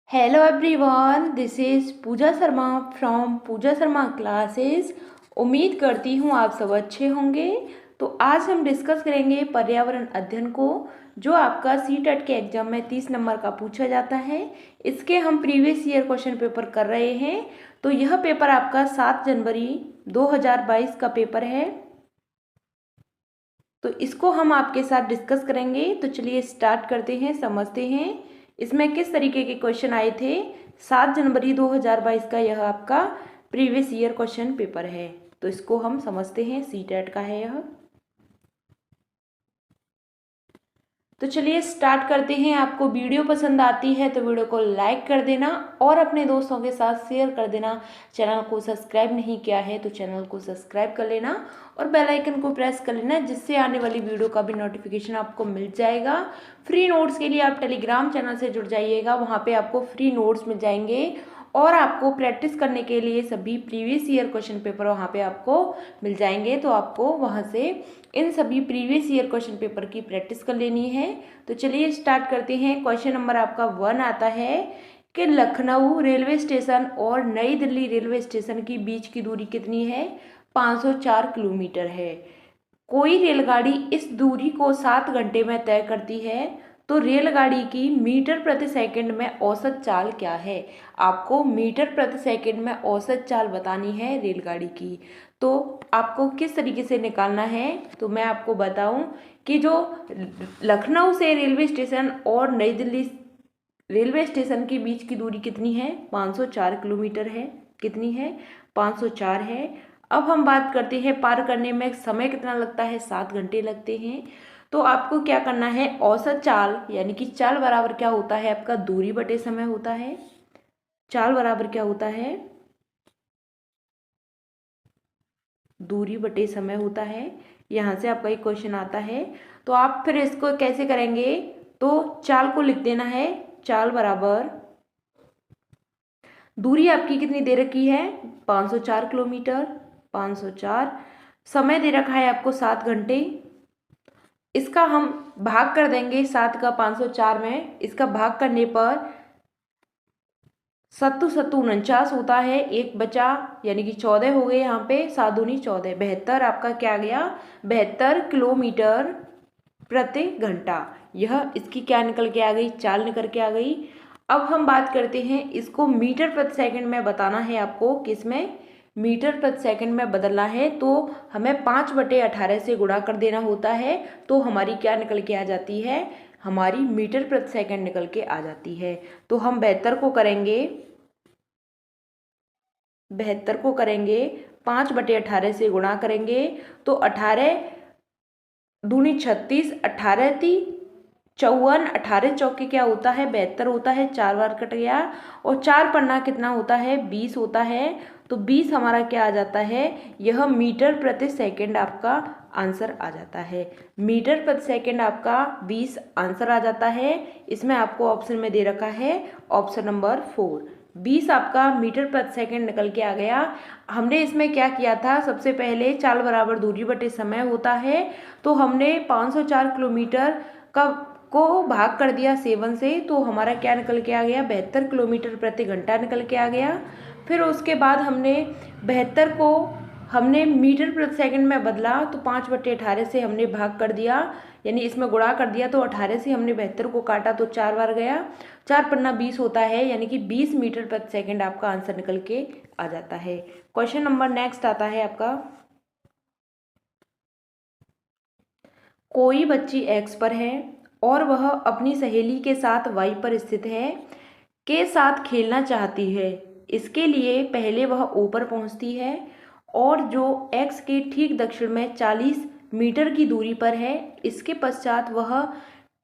Hello everyone, this is Pooja Sharma from Pooja Sharma classes. उम्मीद करती हूँ आप सब अच्छे होंगे। तो आज हम डिस्कस करेंगे पर्यावरण अध्ययन को, जो आपका सीटेट के एग्जाम में 30 नंबर का पूछा जाता है। इसके हम प्रीवियस ईयर क्वेश्चन पेपर कर रहे हैं। तो यह पेपर आपका 7 जनवरी 2022 का पेपर है। तो इसको हम आपके साथ डिस्कस करेंगे। तो चलिए स्टार्ट करते हैं, समझते हैं इसमें किस तरीके के क्वेश्चन आए थे। 7 जनवरी 2022 का यह आपका प्रीवियस ईयर क्वेश्चन पेपर है। तो इसको हम समझते हैं, सीटेट का है यह। तो चलिए स्टार्ट करते हैं। आपको वीडियो पसंद आती है तो वीडियो को लाइक कर देना और अपने दोस्तों के साथ शेयर कर देना। चैनल को सब्सक्राइब नहीं किया है तो चैनल को सब्सक्राइब कर लेना और बेल आइकन को प्रेस कर लेना, जिससे आने वाली वीडियो का भी नोटिफिकेशन आपको मिल जाएगा। फ्री नोट्स के लिए आप टेलीग्राम चैनल से जुड़ जाइएगा, वहाँ पे आपको फ्री नोट्स मिल जाएंगे और आपको प्रैक्टिस करने के लिए सभी प्रीवियस ईयर क्वेश्चन पेपर वहाँ पे आपको मिल जाएंगे। तो आपको वहाँ से इन सभी प्रीवियस ईयर क्वेश्चन पेपर की प्रैक्टिस कर लेनी है। तो चलिए स्टार्ट करते हैं। क्वेश्चन नंबर आपका 1 आता है कि लखनऊ रेलवे स्टेशन और नई दिल्ली रेलवे स्टेशन की बीच की दूरी कितनी है? 504 किलोमीटर है। कोई रेलगाड़ी इस दूरी को 7 घंटे में तय करती है, तो रेलगाड़ी की मीटर प्रति सेकंड में औसत चाल क्या है? आपको मीटर प्रति सेकंड में औसत चाल बतानी है रेलगाड़ी की। तो आपको किस तरीके से निकालना है, तो मैं आपको बताऊं कि जो लखनऊ से रेलवे स्टेशन और नई दिल्ली रेलवे स्टेशन के बीच की दूरी कितनी है? 504 किलोमीटर है। कितनी है? 504 है। अब हम बात करते हैं पार करने में समय कितना लगता है? 7 घंटे लगते हैं। तो आपको क्या करना है? औसत चाल यानी कि चाल बराबर क्या होता है आपका? दूरी बटे समय होता है। चाल बराबर क्या होता है? दूरी बटे समय होता है। यहाँ से आपका एक क्वेश्चन आता है। तो आप फिर इसको कैसे करेंगे? तो चाल को लिख देना है। चाल बराबर दूरी आपकी कितनी दे रखी है? 504 किलोमीटर। 504 समय दे रखा है आपको 7 घंटे। इसका हम भाग कर देंगे 7 का 504 में। इसका भाग करने पर 7 7 49 होता है, एक बचा यानी कि 14 हो गए। यहाँ पे 7 दूनी 14, 72 आपका क्या गया? 72 किलोमीटर प्रति घंटा। यह इसकी क्या निकल के आ गई? चाल निकल के आ गई। अब हम बात करते हैं, इसको मीटर प्रति सेकंड में बताना है आपको। किसमें? मीटर प्रति सेकंड में बदलना है। तो हमें 5/18 से गुणा कर देना होता है। तो हमारी क्या निकल के आ जाती है? हमारी मीटर प्रति सेकंड निकल के आ जाती है। तो हम 72 को करेंगे, 72 को करेंगे 5/18 से गुणा करेंगे। तो 18 दूनी 36, 18 ती 54, 18 चौके क्या होता है? 72 होता है। 4 बार कट गया और 4 पन्ना कितना होता है? 20 होता है। तो 20 हमारा क्या आ जाता है? यह मीटर प्रति सेकंड आपका आंसर आ जाता है। मीटर प्रति सेकंड आपका 20 आंसर आ जाता है। इसमें आपको ऑप्शन में दे रखा है ऑप्शन नंबर 4। 20 आपका मीटर प्रति सेकंड निकल के आ गया। हमने इसमें क्या किया था? सबसे पहले चाल बराबर दूरी बटे समय होता है। तो हमने 504 किलोमीटर का को भाग कर दिया 7 से। तो हमारा क्या निकल के आ गया? 72 किलोमीटर प्रति घंटा निकल के आ गया। फिर उसके बाद हमने 72 को हमने मीटर प्रति सेकंड में बदला। तो 5/18 से हमने भाग कर दिया, यानी इसमें गुणा कर दिया। तो 18 से हमने 72 को काटा तो 4 बार गया। 4 पन्ना 20 होता है, यानी कि 20 मीटर प्रति सेकंड आपका आंसर निकल के आ जाता है। क्वेश्चन नंबर नेक्स्ट आता है आपका, कोई बच्ची एक्स पर है और वह अपनी सहेली के साथ वाई पर स्थित है के साथ खेलना चाहती है। इसके लिए पहले वह ऊपर पहुंचती है और जो एक्स के ठीक दक्षिण में 40 मीटर की दूरी पर है। इसके पश्चात वह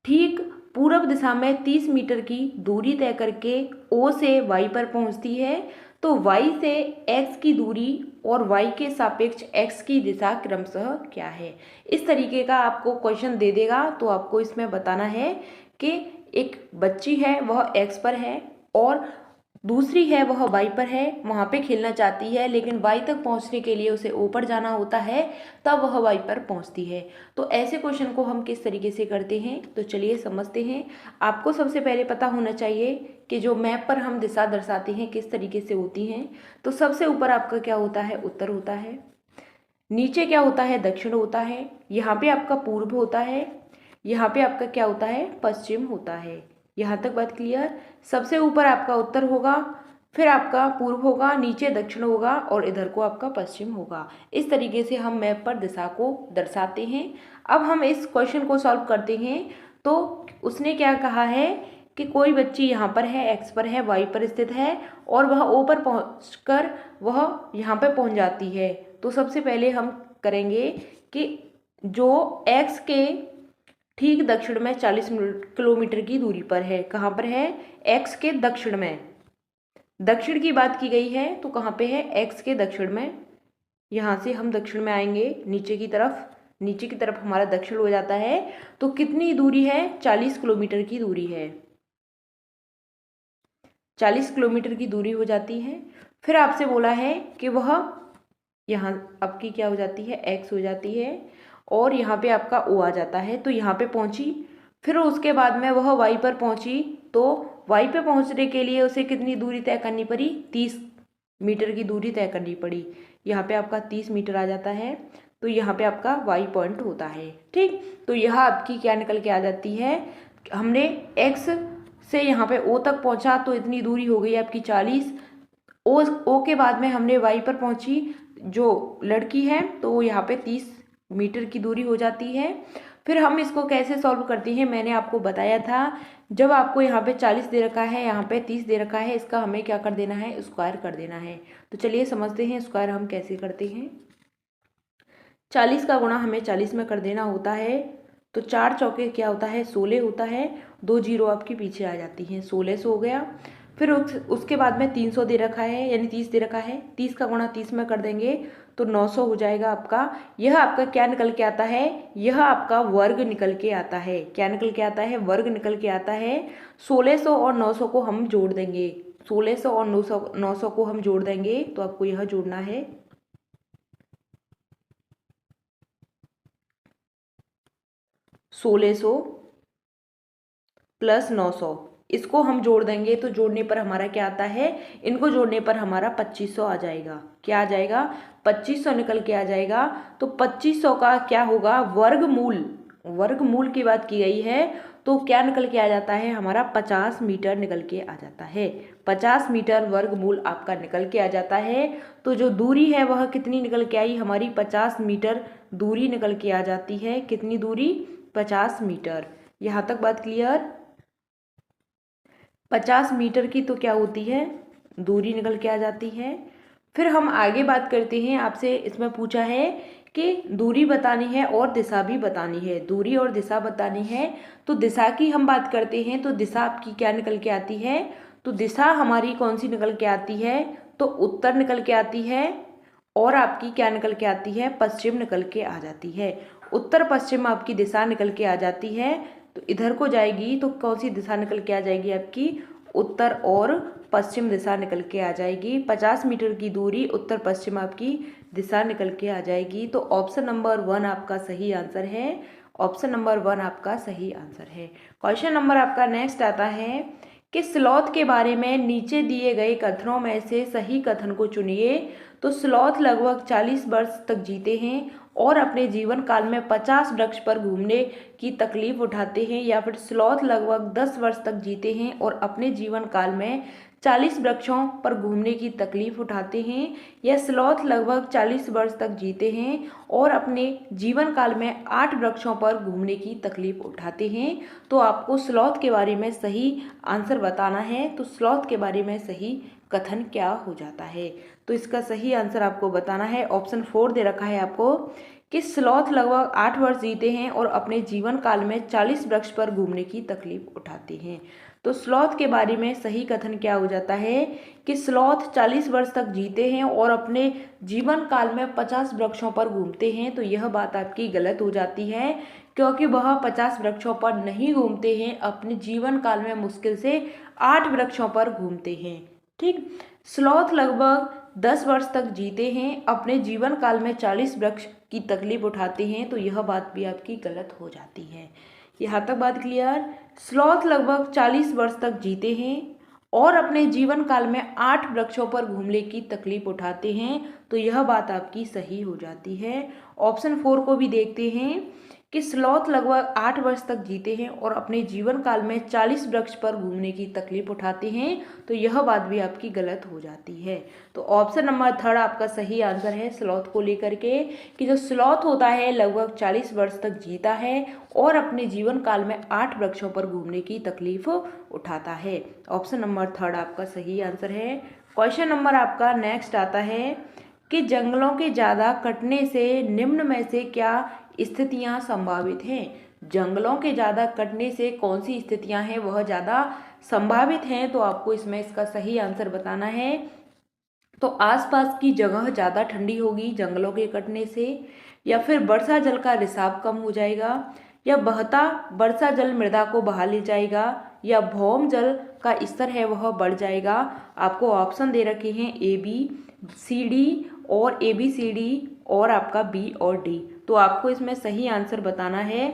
ठीक पूर्व दिशा में 30 मीटर की दूरी तय करके ओ से वाई पर पहुंचती है। तो वाई से एक्स की दूरी और वाई के सापेक्ष एक्स की दिशा क्रमशः क्या है? इस तरीके का आपको क्वेश्चन दे देगा। तो आपको इसमें बताना है कि एक बच्ची है, वह एक्स पर है और दूसरी है वह वाई पर है, वहाँ पे खेलना चाहती है, लेकिन वाई तक पहुँचने के लिए उसे ऊपर जाना होता है, तब वह वाई पर पहुँचती है। तो ऐसे क्वेश्चन को हम किस तरीके से करते हैं, तो चलिए समझते हैं। आपको सबसे पहले पता होना चाहिए कि जो मैप पर हम दिशा दर्शाते हैं किस तरीके से होती हैं। तो सबसे ऊपर आपका क्या होता है, उत्तर होता है। नीचे क्या होता है, दक्षिण होता है। यहाँ पे आपका पूर्व होता है। यहाँ पे आपका क्या होता है, पश्चिम होता है। यहाँ तक बात क्लियर। सबसे ऊपर आपका उत्तर होगा, फिर आपका पूर्व होगा, नीचे दक्षिण होगा और इधर को आपका पश्चिम होगा। इस तरीके से हम मैप पर दिशा को दर्शाते हैं। अब हम इस क्वेश्चन को सॉल्व करते हैं। तो उसने क्या कहा है कि कोई बच्ची यहाँ पर है, एक्स पर है, वाई पर स्थित है और वह ओ पर पहुँचकर वह यहाँ पर पहुँच जाती है। तो सबसे पहले हम करेंगे कि जो एक्स के ठीक दक्षिण में 40 किलोमीटर की दूरी पर है, कहाँ पर है, एक्स के दक्षिण में। दक्षिण की बात की गई है तो कहाँ पे है, एक्स के दक्षिण में। यहाँ से हम दक्षिण में आएंगे नीचे की तरफ, नीचे की तरफ हमारा दक्षिण हो जाता है। तो कितनी दूरी है, 40 किलोमीटर की दूरी है, 40 किलोमीटर की दूरी हो जाती है। फिर आपसे बोला है कि वह यहाँ आपकी क्या हो जाती है, एक्स हो जाती है और यहाँ पे आपका ओ आ जाता है। तो यहाँ पे पहुँची, फिर उसके बाद में वह वाई पर पहुँची। तो वाई पे पहुँचने के लिए उसे कितनी दूरी तय करनी पड़ी, 30 मीटर की दूरी तय करनी पड़ी। यहाँ पे आपका 30 मीटर आ जाता है। तो यहाँ पे आपका वाई पॉइंट होता है। ठीक, तो यह आपकी क्या निकल के आ जाती है, हमने एक्स से यहाँ पे ओ तक पहुँचा तो इतनी दूरी हो गई आपकी 40। ओ के बाद में हमने वाई पर पहुँची जो लड़की है, तो वो यहाँ पे 30 मीटर की दूरी हो जाती है। फिर हम इसको कैसे सॉल्व करते हैं, मैंने आपको बताया था। जब आपको यहाँ पे 40 दे रखा है, यहाँ पे 30 दे रखा है, इसका हमें क्या कर देना है, स्क्वायर कर देना है। तो चलिए समझते हैं स्क्वायर हम कैसे करते हैं। 40 का गुणा हमें 40 में कर देना होता है। तो 4 चौके क्या होता है, 16 होता है। 2 जीरो आपकी पीछे आ जाती हैं, 1600 हो गया। फिर उसके बाद में 300 दे रखा है, यानी 30 दे रखा है। 30 का गुणा 30 में कर देंगे तो 900 हो जाएगा आपका। यह आपका क्या निकल के आता है, यह आपका वर्ग निकल के आता है। क्या निकल के आता है, वर्ग निकल के आता है। 1600 और 900 को हम जोड़ देंगे, 1600 और 900 को हम जोड़ देंगे तो आपको यह जोड़ना है 1600 प्लस 900। इसको हम जोड़ देंगे तो जोड़ने पर हमारा क्या आता है, इनको जोड़ने पर हमारा 2500 आ जाएगा। क्या आ जाएगा, 2500 निकल के आ जाएगा। तो 2500 का क्या होगा, वर्गमूल, वर्गमूल की बात की गई है तो क्या निकल के आ जाता है, हमारा 50 मीटर निकल के आ जाता है। 50 मीटर वर्गमूल आपका निकल के आ जाता है। तो जो दूरी है वह कितनी निकल के आई, हमारी 50 मीटर दूरी निकल के आ जाती है। कितनी दूरी, 50 मीटर। यहाँ तक बात क्लियर। 50 मीटर की तो क्या होती है, दूरी निकल के आ जाती है। फिर हम आगे बात करते हैं। आपसे इसमें पूछा है कि दूरी बतानी है और दिशा भी बतानी है। दूरी और दिशा बतानी है तो दिशा की हम बात करते हैं। तो दिशा आपकी क्या निकल के आती है, तो दिशा हमारी कौन सी निकल के आती है, तो उत्तर निकल के आती है। और आपकी क्या निकल के आती है, पश्चिम निकल के आ जाती है। उत्तर पश्चिम आपकी दिशा निकल के आ जाती है। तो इधर को जाएगी तो कौन सी दिशा निकल के आ जाएगी आपकी, उत्तर और पश्चिम दिशा निकल के आ जाएगी। 50 मीटर की दूरी उत्तर पश्चिम आपकी दिशा निकल के आ जाएगी। तो ऑप्शन नंबर 1 आपका सही आंसर है। ऑप्शन नंबर 1 आपका सही आंसर है। क्वेश्चन नंबर आपका नेक्स्ट आता है कि स्लॉथ के बारे में नीचे दिए गए कथनों में से सही कथन को चुनिए। तो स्लॉथ लगभग 40 वर्ष तक जीते हैं और अपने जीवन काल में 50 वृक्ष पर घूमने की तकलीफ उठाते हैं, या फिर स्लॉथ लगभग 10 वर्ष तक जीते हैं और अपने जीवन काल में 40 वृक्षों पर घूमने की तकलीफ उठाते हैं, या स्लॉथ लगभग 40 वर्ष तक जीते हैं और अपने जीवन काल में 8 वृक्षों पर घूमने की तकलीफ उठाते हैं। तो आपको स्लॉथ के बारे में सही आंसर बताना है। तो स्लॉथ के बारे में सही कथन क्या हो जाता है, तो इसका सही आंसर आपको बताना है। ऑप्शन 4 दे रखा है आपको कि स्लॉथ लगभग 8 वर्ष जीते हैं और अपने जीवन काल में 40 वृक्ष पर घूमने की तकलीफ उठाते हैं। तो स्लॉथ के बारे में सही कथन क्या हो जाता है कि स्लॉथ 40 वर्ष तक जीते हैं और अपने जीवन काल में 50 वृक्षों पर घूमते हैं। तो यह बात आपकी गलत हो जाती है, क्योंकि वह 50 वृक्षों पर नहीं घूमते हैं, अपने जीवन काल में मुश्किल से 8 वृक्षों पर घूमते हैं। ठीक। स्लॉथ लगभग 10 वर्ष तक जीते हैं, अपने जीवन काल में 40 वृक्ष की तकलीफ उठाते हैं, तो यह बात भी आपकी गलत हो जाती है। यहाँ तक बात क्लियर। स्लॉथ लगभग 40 वर्ष तक जीते हैं और अपने जीवन काल में 8 वृक्षों पर घूमने की तकलीफ उठाते हैं, तो यह बात आपकी सही हो जाती है। ऑप्शन 4 को भी देखते हैं कि स्लॉथ लगभग 8 वर्ष तक जीते हैं और अपने जीवन काल में 40 वृक्ष पर घूमने की तकलीफ उठाते हैं, तो यह बात भी आपकी गलत हो जाती है। तो ऑप्शन नंबर 3 आपका सही आंसर है स्लॉथ को लेकर के, कि जो स्लॉथ होता है लगभग 40 वर्ष तक जीता है और अपने जीवन काल में 8 वृक्षों पर घूमने की तकलीफ उठाता है। ऑप्शन नंबर 3 आपका सही आंसर है। क्वेश्चन नंबर आपका नेक्स्ट आता है कि जंगलों के ज़्यादा कटने से निम्न में से क्या स्थितियां संभावित हैं। जंगलों के ज़्यादा कटने से कौन सी स्थितियां हैं वह ज़्यादा संभावित हैं, तो आपको इसमें इसका सही आंसर बताना है। तो आसपास की जगह ज़्यादा ठंडी होगी जंगलों के कटने से, या फिर वर्षा जल का रिसाव कम हो जाएगा, या बहता वर्षा जल मृदा को बहा ले जाएगा, या भौम जल का स्तर है वह बढ़ जाएगा। आपको ऑप्शन दे रखे हैं ABCD और ABCD और आपका B और D। तो आपको इसमें सही आंसर बताना है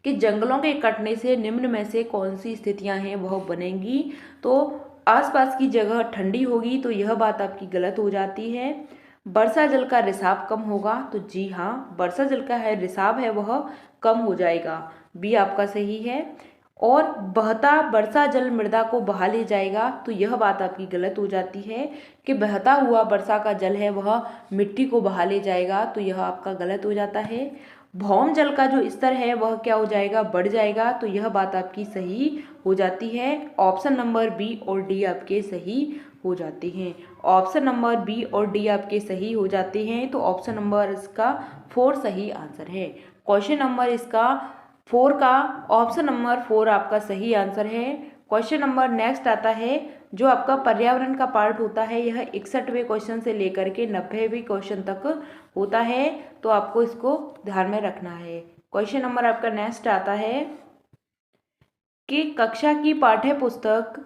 कि जंगलों के कटने से निम्न में से कौन सी स्थितियां हैं वह बनेंगी। तो आसपास की जगह ठंडी होगी, तो यह बात आपकी गलत हो जाती है। वर्षा जल का रिसाव कम होगा, तो जी हाँ, वर्षा जल का है रिसाव है वह कम हो जाएगा, बी आपका सही है। और बहता वर्षा जल मृदा को बहा ले जाएगा, तो यह बात आपकी गलत हो जाती है कि बहता हुआ वर्षा का जल है वह मिट्टी को बहा ले जाएगा, तो यह आपका गलत हो जाता है। भौम जल का जो स्तर है वह क्या हो जाएगा, बढ़ जाएगा, तो यह बात आपकी सही हो जाती है। ऑप्शन नंबर बी और डी आपके सही हो जाते हैं। ऑप्शन नंबर बी और डी आपके सही हो जाते हैं, तो ऑप्शन नंबर इसका 4 सही आंसर है। क्वेश्चन नंबर इसका 4 का ऑप्शन नंबर 4 आपका सही आंसर है। क्वेश्चन नंबर नेक्स्ट आता है, जो आपका पर्यावरण का पार्ट होता है यह 61वें क्वेश्चन से लेकर के 90वें क्वेश्चन तक होता है, तो आपको इसको ध्यान में रखना है। क्वेश्चन नंबर आपका नेक्स्ट आता है कि कक्षा की पाठ्य पुस्तक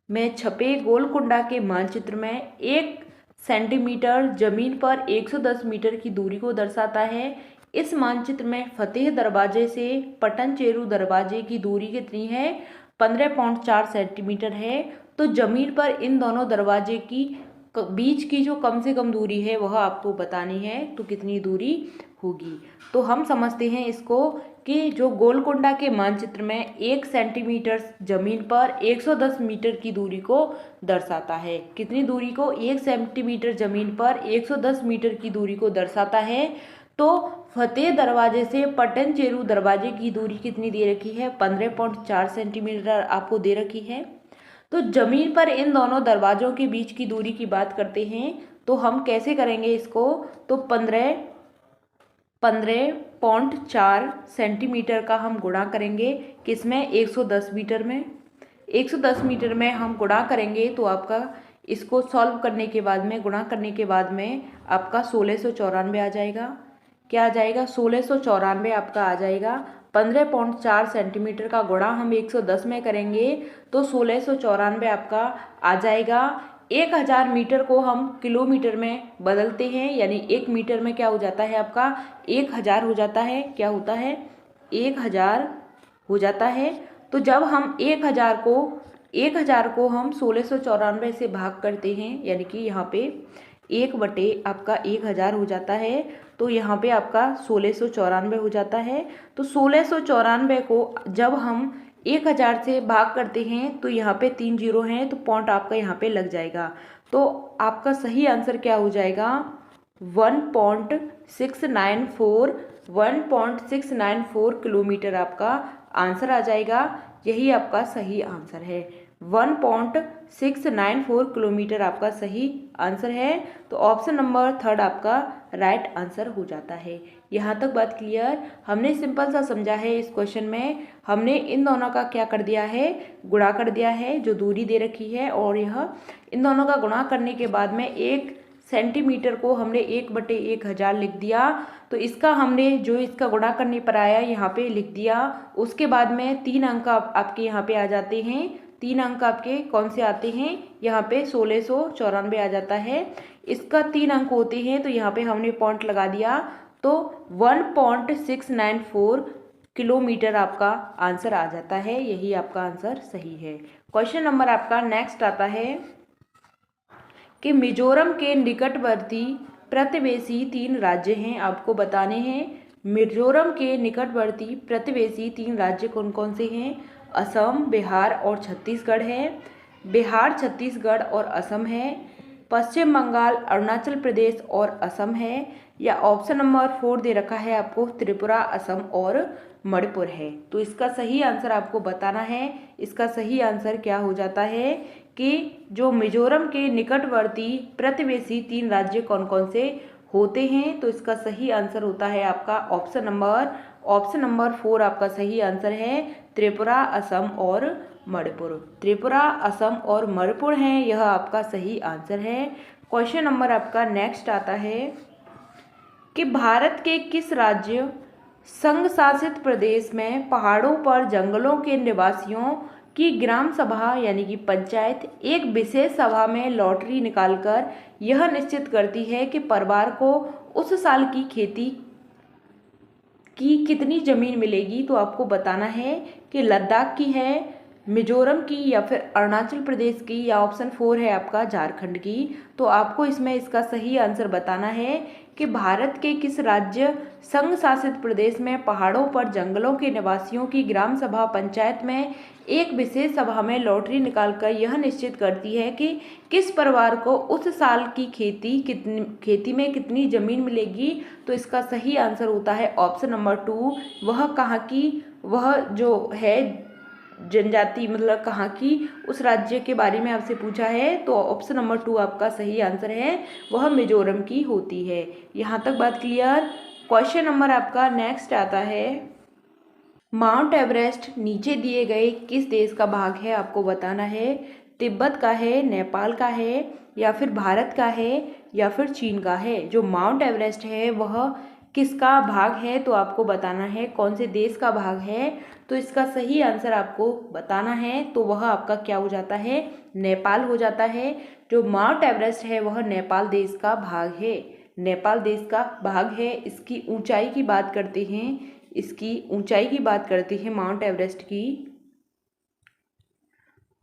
में छपे गोलकुंडा के मानचित्र में 1 सेंटीमीटर जमीन पर 110 मीटर की दूरी को दर्शाता है। इस मानचित्र में फतेह दरवाजे से पटनचेरू दरवाजे की दूरी कितनी है, 15.4 सेंटीमीटर है। तो जमीन पर इन दोनों दरवाजे की बीच की जो कम से कम दूरी है वह आपको बतानी है, तो कितनी दूरी होगी। तो हम समझते हैं इसको कि जो गोलकुंडा के मानचित्र में 1 सेंटीमीटर जमीन पर 110 मीटर की दूरी को दर्शाता है। कितनी दूरी को, 1 सेंटीमीटर जमीन पर 110 मीटर की दूरी को दर्शाता है। तो फतेह दरवाजे से पटनचेरू दरवाजे की दूरी कितनी दे रखी है, 15.4 सेंटीमीटर आपको दे रखी है। तो जमीन पर इन दोनों दरवाजों के बीच की दूरी की बात करते हैं, तो हम कैसे करेंगे इसको, तो 15.4 सेंटीमीटर का हम गुणा करेंगे किसमें, 110 मीटर में। 110 मीटर में हम गुणा करेंगे तो आपका इसको सॉल्व करने के बाद में, गुणा करने के बाद में आपका 1694 आ जाएगा। क्या आ जाएगा, 1694 आपका आ जाएगा। 15.4 सेंटीमीटर का गुणा हम 110 में करेंगे तो 1694 आपका आ जाएगा। 1000 मीटर को हम किलोमीटर में बदलते हैं, यानी 1 मीटर में क्या हो जाता है आपका, 1000 हो जाता है। क्या होता है, 1000 हो जाता है। तो जब हम 1000 को हम 1694 से भाग करते हैं, यानी कि यहाँ पे 1 बटे आपका 1000 हो जाता है, तो यहाँ पे आपका 1694 हो जाता है। तो 1694 को जब हम 1000 से भाग करते हैं तो यहाँ पे 3 जीरो हैं, तो पॉइंट आपका यहाँ पे लग जाएगा। तो आपका सही आंसर क्या हो जाएगा, 1.694 किलोमीटर आपका आंसर आ जाएगा। यही आपका सही आंसर है, 1.694 किलोमीटर आपका सही आंसर है। तो ऑप्शन नंबर 3 आपका राइट आंसर हो जाता है। यहाँ तक बात क्लियर। हमने सिंपल सा समझा है, इस क्वेश्चन में हमने इन दोनों का क्या कर दिया है, गुणा कर दिया है, जो दूरी दे रखी है, और यह इन दोनों का गुणा करने के बाद में 1 सेंटीमीटर को हमने 1 बटे 1000 लिख दिया। तो इसका हमने जो इसका गुणा करने पर आया यहाँ पे लिख दिया। उसके बाद में 3 अंक आपके यहाँ पे आ जाते हैं, 3 अंक आपके कौन से आते हैं, यहाँ पे 1694 आ जाता है। इसका 3 अंक होते हैं तो यहाँ पे हमने पॉइंट लगा दिया, तो 1.694 किलोमीटर आपका आंसर आ जाता है। यही आपका आंसर सही है। क्वेश्चन नंबर आपका नेक्स्ट आता है कि मिजोरम के निकटवर्ती प्रतिवेशी 3 राज्य हैं, आपको बताने हैं। मिजोरम के निकटवर्ती प्रतिवेशी 3 राज्य कौन कौन से हैं? असम, बिहार और छत्तीसगढ़ है। बिहार, छत्तीसगढ़ और असम है। पश्चिम बंगाल, अरुणाचल प्रदेश और असम है। या ऑप्शन नंबर 4 दे रखा है आपको, त्रिपुरा, असम और मणिपुर है। तो इसका सही आंसर आपको बताना है। इसका सही आंसर क्या हो जाता है कि जो मिजोरम के निकटवर्ती प्रतिवेशी 3 राज्य कौन कौन से होते हैं। तो इसका सही आंसर होता है आपका ऑप्शन नंबर 4 आपका सही आंसर है, त्रिपुरा, असम और मणिपुर। त्रिपुरा, असम और मणिपुर हैं, यह आपका सही आंसर है। क्वेश्चन नंबर आपका नेक्स्ट आता है कि भारत के किस राज्य संघ शासित प्रदेश में पहाड़ों पर जंगलों के निवासियों की ग्राम सभा यानी कि पंचायत एक विशेष सभा में लॉटरी निकालकर यह निश्चित करती है कि परिवार को उस साल की खेती की कितनी ज़मीन मिलेगी। तो आपको बताना है कि लद्दाख की है, मिजोरम की या फिर अरुणाचल प्रदेश की, या ऑप्शन 4 है आपका झारखंड की। तो आपको इसमें इसका सही आंसर बताना है कि भारत के किस राज्य संघ शासित प्रदेश में पहाड़ों पर जंगलों के निवासियों की ग्राम सभा पंचायत में एक विशेष सभा में लॉटरी निकालकर यह निश्चित करती है कि किस परिवार को उस साल की खेती में कितनी ज़मीन मिलेगी। तो इसका सही आंसर होता है ऑप्शन नंबर 2। वह कहाँ की, वह जो है जनजाति मतलब कहाँ की, उस राज्य के बारे में आपसे पूछा है। तो ऑप्शन नंबर 2 आपका सही आंसर है, वह मिजोरम की होती है। यहाँ तक बात क्लियर। क्वेश्चन नंबर आपका नेक्स्ट आता है, माउंट एवरेस्ट नीचे दिए गए किस देश का भाग है, आपको बताना है। तिब्बत का है, नेपाल का है, या फिर भारत का है, या फिर चीन का है। जो माउंट एवरेस्ट है वह किसका भाग है, तो आपको बताना है कौन से देश का भाग है। तो इसका सही आंसर आपको बताना है, तो वह आपका क्या हो जाता है, नेपाल हो जाता है। जो माउंट एवरेस्ट है वह नेपाल देश का भाग है, नेपाल देश का भाग है। इसकी ऊंचाई की बात करते हैं, इसकी ऊंचाई की बात करते हैं, माउंट एवरेस्ट की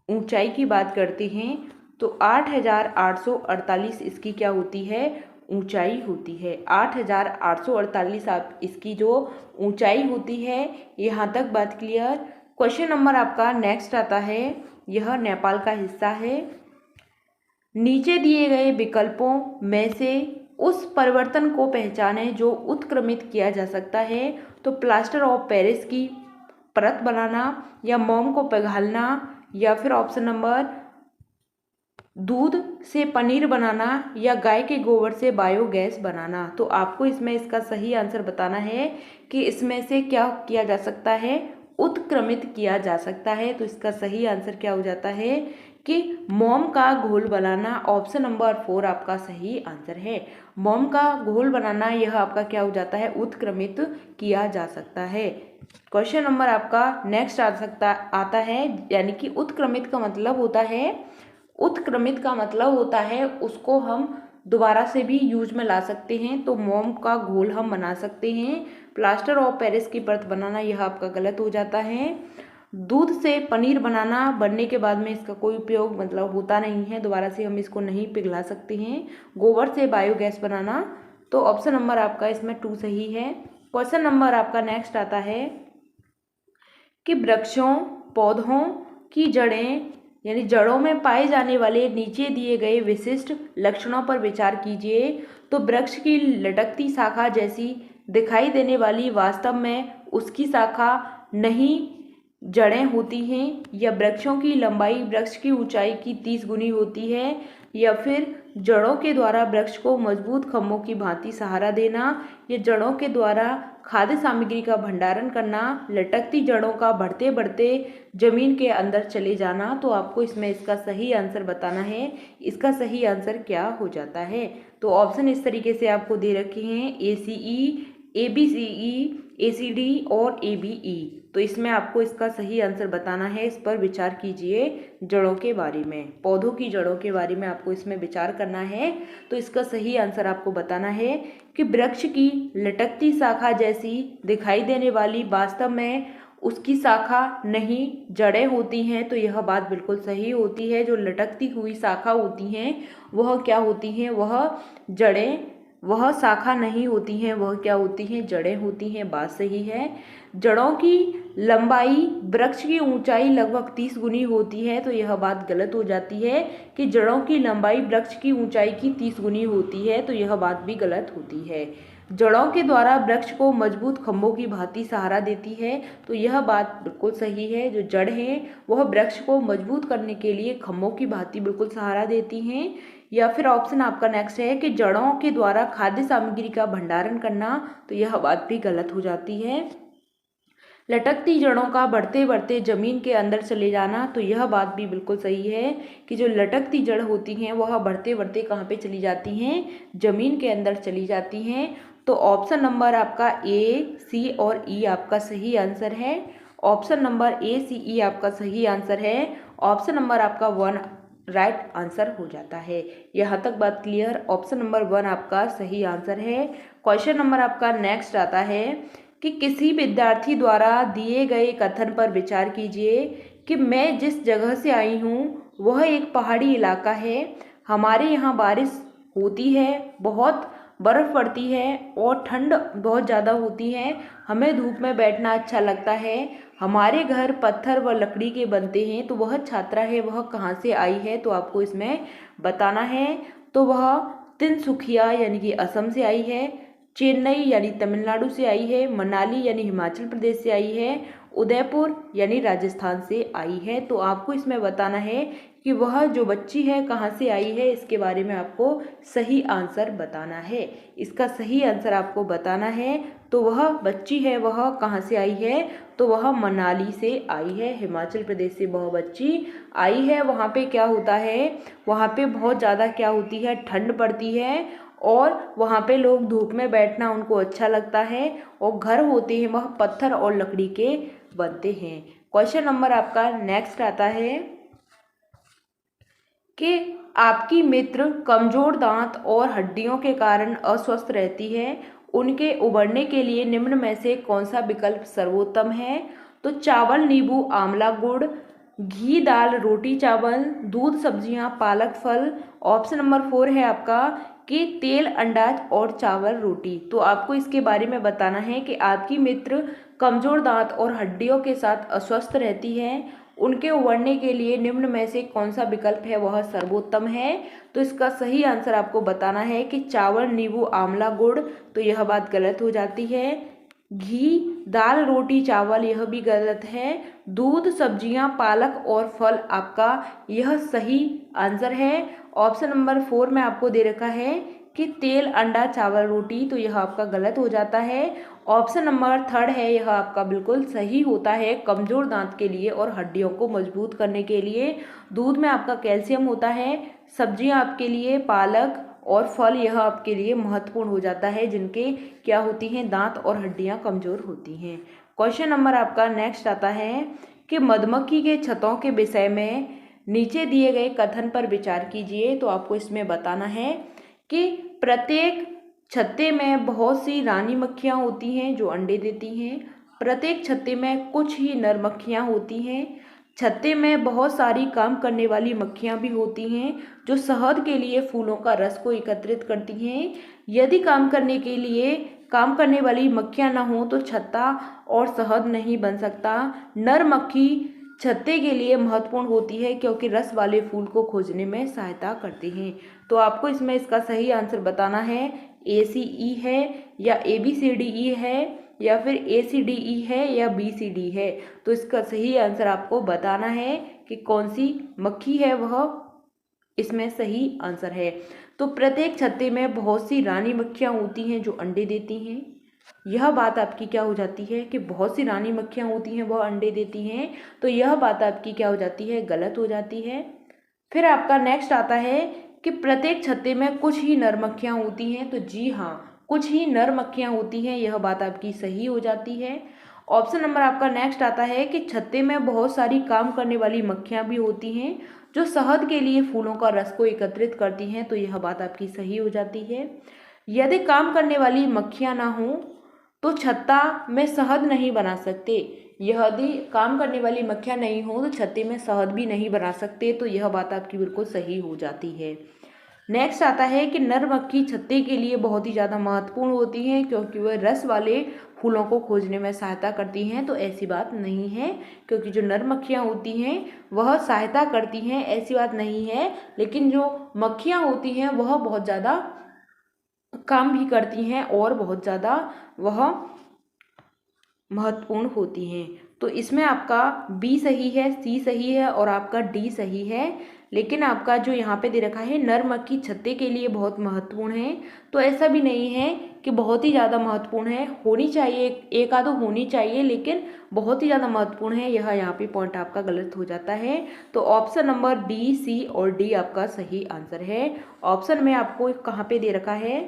ऊंचाई की बात करते हैं तो 8,848 इसकी क्या होती है, ऊंचाई होती है। 8,848 आप इसकी जो ऊंचाई होती है। यहाँ तक बात क्लियर। क्वेश्चन नंबर आपका नेक्स्ट आता है, यह नेपाल का हिस्सा है। नीचे दिए गए विकल्पों में से उस परिवर्तन को पहचानें जो उत्क्रमित किया जा सकता है। तो प्लास्टर ऑफ पेरिस की परत बनाना, या मोम को पिघालना, या फिर ऑप्शन नंबर दूध से पनीर बनाना, या गाय के गोबर से बायोगैस बनाना। तो आपको इसमें इसका सही आंसर बताना है कि इसमें से क्या किया जा सकता है, उत्क्रमित किया जा सकता है। तो इसका सही आंसर क्या हो जाता है कि मोम का घोल बनाना। ऑप्शन नंबर 4 आपका सही आंसर है, मोम का घोल बनाना। यह आपका क्या हो जाता है, उत्क्रमित किया जा सकता है। क्वेश्चन नंबर आपका नेक्स्ट आता है, यानी कि उत्क्रमित का मतलब होता है, उत्क्रमित का मतलब होता है उसको हम दोबारा से भी यूज में ला सकते हैं। तो मोम का घोल हम बना सकते हैं। प्लास्टर ऑफ पेरिस की परत बनाना यह आपका गलत हो जाता है। दूध से पनीर बनाना, बनने के बाद में इसका कोई उपयोग मतलब होता नहीं है, दोबारा से हम इसको नहीं पिघला सकते हैं। गोबर से बायोगैस बनाना, तो ऑप्शन नंबर आपका इसमें 2 सही है। क्वेश्चन नंबर आपका नेक्स्ट आता है कि वृक्षों पौधों की जड़ें यानी जड़ों में पाए जाने वाले नीचे दिए गए विशिष्ट लक्षणों पर विचार कीजिए। तो वृक्ष की लटकती शाखा जैसी दिखाई देने वाली वास्तव में उसकी शाखा नहीं जड़ें होती हैं, या वृक्षों की लंबाई वृक्ष की ऊंचाई की 30 गुनी होती है, या फिर जड़ों के द्वारा वृक्ष को मजबूत खंभों की भांति सहारा देना, या जड़ों के द्वारा खाद्य सामग्री का भंडारण करना, लटकती जड़ों का बढ़ते बढ़ते जमीन के अंदर चले जाना। तो आपको इसमें इसका सही आंसर बताना है, इसका सही आंसर क्या हो जाता है। तो ऑप्शन इस तरीके से आपको दे रखे हैं, ACE, ABCE, ACD और ABE। तो इसमें आपको इसका सही आंसर बताना है। इस पर विचार कीजिए। जड़ों के बारे में, पौधों की जड़ों के बारे में आपको इसमें विचार करना है। तो इसका सही आंसर आपको बताना है कि वृक्ष की लटकती शाखा जैसी दिखाई देने वाली वास्तव में उसकी शाखा नहीं जड़ें होती हैं। तो यह बात बिल्कुल सही होती है। जो लटकती हुई शाखा होती हैं वह क्या होती हैं, वह जड़ें, वह शाखा नहीं होती हैं, वह क्या होती हैं, जड़ें होती हैं। बात सही है। जड़ों की लंबाई वृक्ष की ऊंचाई लगभग 30 गुनी होती है। तो यह बात गलत हो जाती है कि जड़ों की लंबाई वृक्ष की ऊंचाई की 30 गुनी होती है। तो यह बात भी गलत होती है। जड़ों के द्वारा वृक्ष को मजबूत खंभों की भांति सहारा देती है। तो यह बात बिल्कुल सही है। जो जड़ हैं वह वृक्ष को मजबूत करने के लिए खंभों की भांति बिल्कुल सहारा देती हैं। या फिर ऑप्शन आपका नेक्स्ट है कि जड़ों के द्वारा खाद्य सामग्री का भंडारण करना। तो यह बात भी गलत हो जाती है। लटकती जड़ों का बढ़ते बढ़ते जमीन के अंदर चले जाना। तो यह बात भी बिल्कुल सही है कि जो लटकती जड़ होती हैं वह बढ़ते बढ़ते कहाँ पे चली जाती हैं, जमीन के अंदर चली जाती हैं। तो ऑप्शन नंबर आपका ए, सी और ई आपका सही आंसर है। ऑप्शन नंबर ए, सी, ई आपका सही आंसर है। ऑप्शन नंबर आपका 1 राइट आंसर हो जाता है। यहाँ तक बात क्लियर। ऑप्शन नंबर 1 आपका सही आंसर है। क्वेश्चन नंबर आपका नेक्स्ट आता है कि किसी विद्यार्थी द्वारा दिए गए कथन पर विचार कीजिए कि मैं जिस जगह से आई हूँ वह एक पहाड़ी इलाका है। हमारे यहाँ बारिश होती है, बहुत बर्फ़ पड़ती है और ठंड बहुत ज़्यादा होती है। हमें धूप में बैठना अच्छा लगता है। हमारे घर पत्थर व लकड़ी के बनते हैं। तो वह छात्रा है, वह कहाँ से आई है, तो आपको इसमें बताना है। तो वह तिनसुकिया यानी कि असम से आई है, चेन्नई यानी तमिलनाडु से आई है, मनाली यानी हिमाचल प्रदेश से आई है, उदयपुर यानी राजस्थान से आई है। तो आपको इसमें बताना है कि वह जो बच्ची है कहाँ से आई है, इसके बारे में आपको सही आंसर बताना है। इसका सही आंसर आपको बताना है। तो वह बच्ची है वह कहाँ से आई है, तो वह मनाली से आई है, हिमाचल प्रदेश से वह बच्ची आई है। वहाँ पे क्या होता है, वहाँ पे बहुत ज़्यादा क्या होती है, ठंड पड़ती है और वहाँ पे लोग धूप में बैठना उनको अच्छा लगता है और घर होते हैं वह पत्थर और लकड़ी के बनते हैं। क्वेश्चन नंबर आपका नेक्स्ट आता है कि आपकी मित्र कमजोर दांत और हड्डियों के कारण अस्वस्थ रहती है, उनके उबरने के लिए निम्न में से कौन सा विकल्प सर्वोत्तम है। तो चावल, नींबू, आंवला, गुड़, घी, दाल, रोटी, चावल, दूध, सब्जियां, पालक, फल। ऑप्शन नंबर 4 है आपका कि तेल, अंडा और चावल, रोटी। तो आपको इसके बारे में बताना है कि आपकी मित्र कमजोर दांत और हड्डियों के साथ अस्वस्थ रहती है, उनके उबरने के लिए निम्न में से कौन सा विकल्प है वह सर्वोत्तम है। तो इसका सही आंसर आपको बताना है कि चावल, नींबू, आंवला, गुड़। तो यह बात गलत हो जाती है। घी, दाल, रोटी, चावल यह भी गलत है। दूध, सब्जियां, पालक और फल आपका यह सही आंसर है। ऑप्शन नंबर 4 में आपको दे रखा है कि तेल, अंडा, चावल, रोटी। तो यह आपका गलत हो जाता है। ऑप्शन नंबर 3 है यह आपका बिल्कुल सही होता है, कमजोर दांत के लिए और हड्डियों को मजबूत करने के लिए। दूध में आपका कैल्शियम होता है, सब्जियां आपके लिए पालक और फल यह आपके लिए महत्वपूर्ण हो जाता है, जिनके क्या होती हैं, दांत और हड्डियां कमजोर होती हैं। क्वेश्चन नंबर आपका नेक्स्ट आता है कि मधुमक्खी के छत्तों के विषय में नीचे दिए गए कथन पर विचार कीजिए। तो आपको इसमें बताना है कि प्रत्येक छत्ते में बहुत सी रानी मक्खियाँ होती हैं जो अंडे देती हैं। प्रत्येक छत्ते में कुछ ही नर मक्खियाँ होती हैं। छत्ते में बहुत सारी काम करने वाली मक्खियाँ भी होती हैं जो शहद के लिए फूलों का रस को एकत्रित करती हैं। यदि काम करने वाली मक्खियाँ ना हो तो छत्ता और शहद नहीं बन सकता। नर मक्खी छत्ते के लिए महत्वपूर्ण होती है क्योंकि रस वाले फूल को खोजने में सहायता करती हैं। तो आपको इसमें इसका सही आंसर बताना है। ACE है या ABCDE है या फिर ACDE है या BCD है। तो इसका सही आंसर आपको बताना है कि कौन सी मक्खी है वह इसमें सही आंसर है। तो प्रत्येक छत्ते में बहुत सी रानी मक्खियाँ होती हैं जो अंडे देती हैं। यह बात आपकी क्या हो जाती है कि बहुत सी रानी मक्खियाँ होती हैं वह अंडे देती हैं। तो यह बात आपकी क्या हो जाती है, गलत हो जाती है। फिर आपका नेक्स्ट आता है कि प्रत्येक छत्ते में कुछ ही नर मक्खियाँ होती हैं। तो जी हाँ, कुछ ही नर मक्खियाँ होती हैं, यह बात आपकी सही हो जाती है। ऑप्शन नंबर आपका नेक्स्ट आता है कि छत्ते में बहुत सारी काम करने वाली मक्खियाँ भी होती हैं जो शहद के लिए फूलों का रस को एकत्रित करती हैं, तो यह बात आपकी सही हो जाती है। यदि काम करने वाली मक्खियाँ ना हों तो छत्ता में शहद नहीं बना सकते। यदि काम करने वाली मक्खियाँ नहीं हो तो छत्ते में शहद भी नहीं बना सकते, तो यह बात आपकी बिल्कुल सही हो जाती है। नेक्स्ट आता है कि नर मक्खी छत्ते के लिए बहुत ही ज़्यादा महत्वपूर्ण होती हैं क्योंकि वह रस वाले फूलों को खोजने में सहायता करती हैं, तो ऐसी बात नहीं है क्योंकि जो नर मक्खियाँ होती हैं वह सहायता करती हैं, ऐसी बात नहीं है। लेकिन जो मक्खियाँ होती हैं वह बहुत ज़्यादा काम भी करती हैं और बहुत ज़्यादा वह महत्वपूर्ण होती हैं। तो इसमें आपका बी सही है, सी सही है और आपका डी सही है। लेकिन आपका जो यहाँ पे दे रखा है नर मक्खी छत्ते के लिए बहुत महत्वपूर्ण है, तो ऐसा भी नहीं है कि बहुत ही ज़्यादा महत्वपूर्ण है। होनी चाहिए, एक आधो होनी चाहिए, लेकिन बहुत ही ज़्यादा महत्वपूर्ण है यह यहाँ पे पॉइंट आपका गलत हो जाता है। तो ऑप्शन नंबर बी, सी और डी आपका सही आंसर है। ऑप्शन में आपको कहाँ पे दे रखा है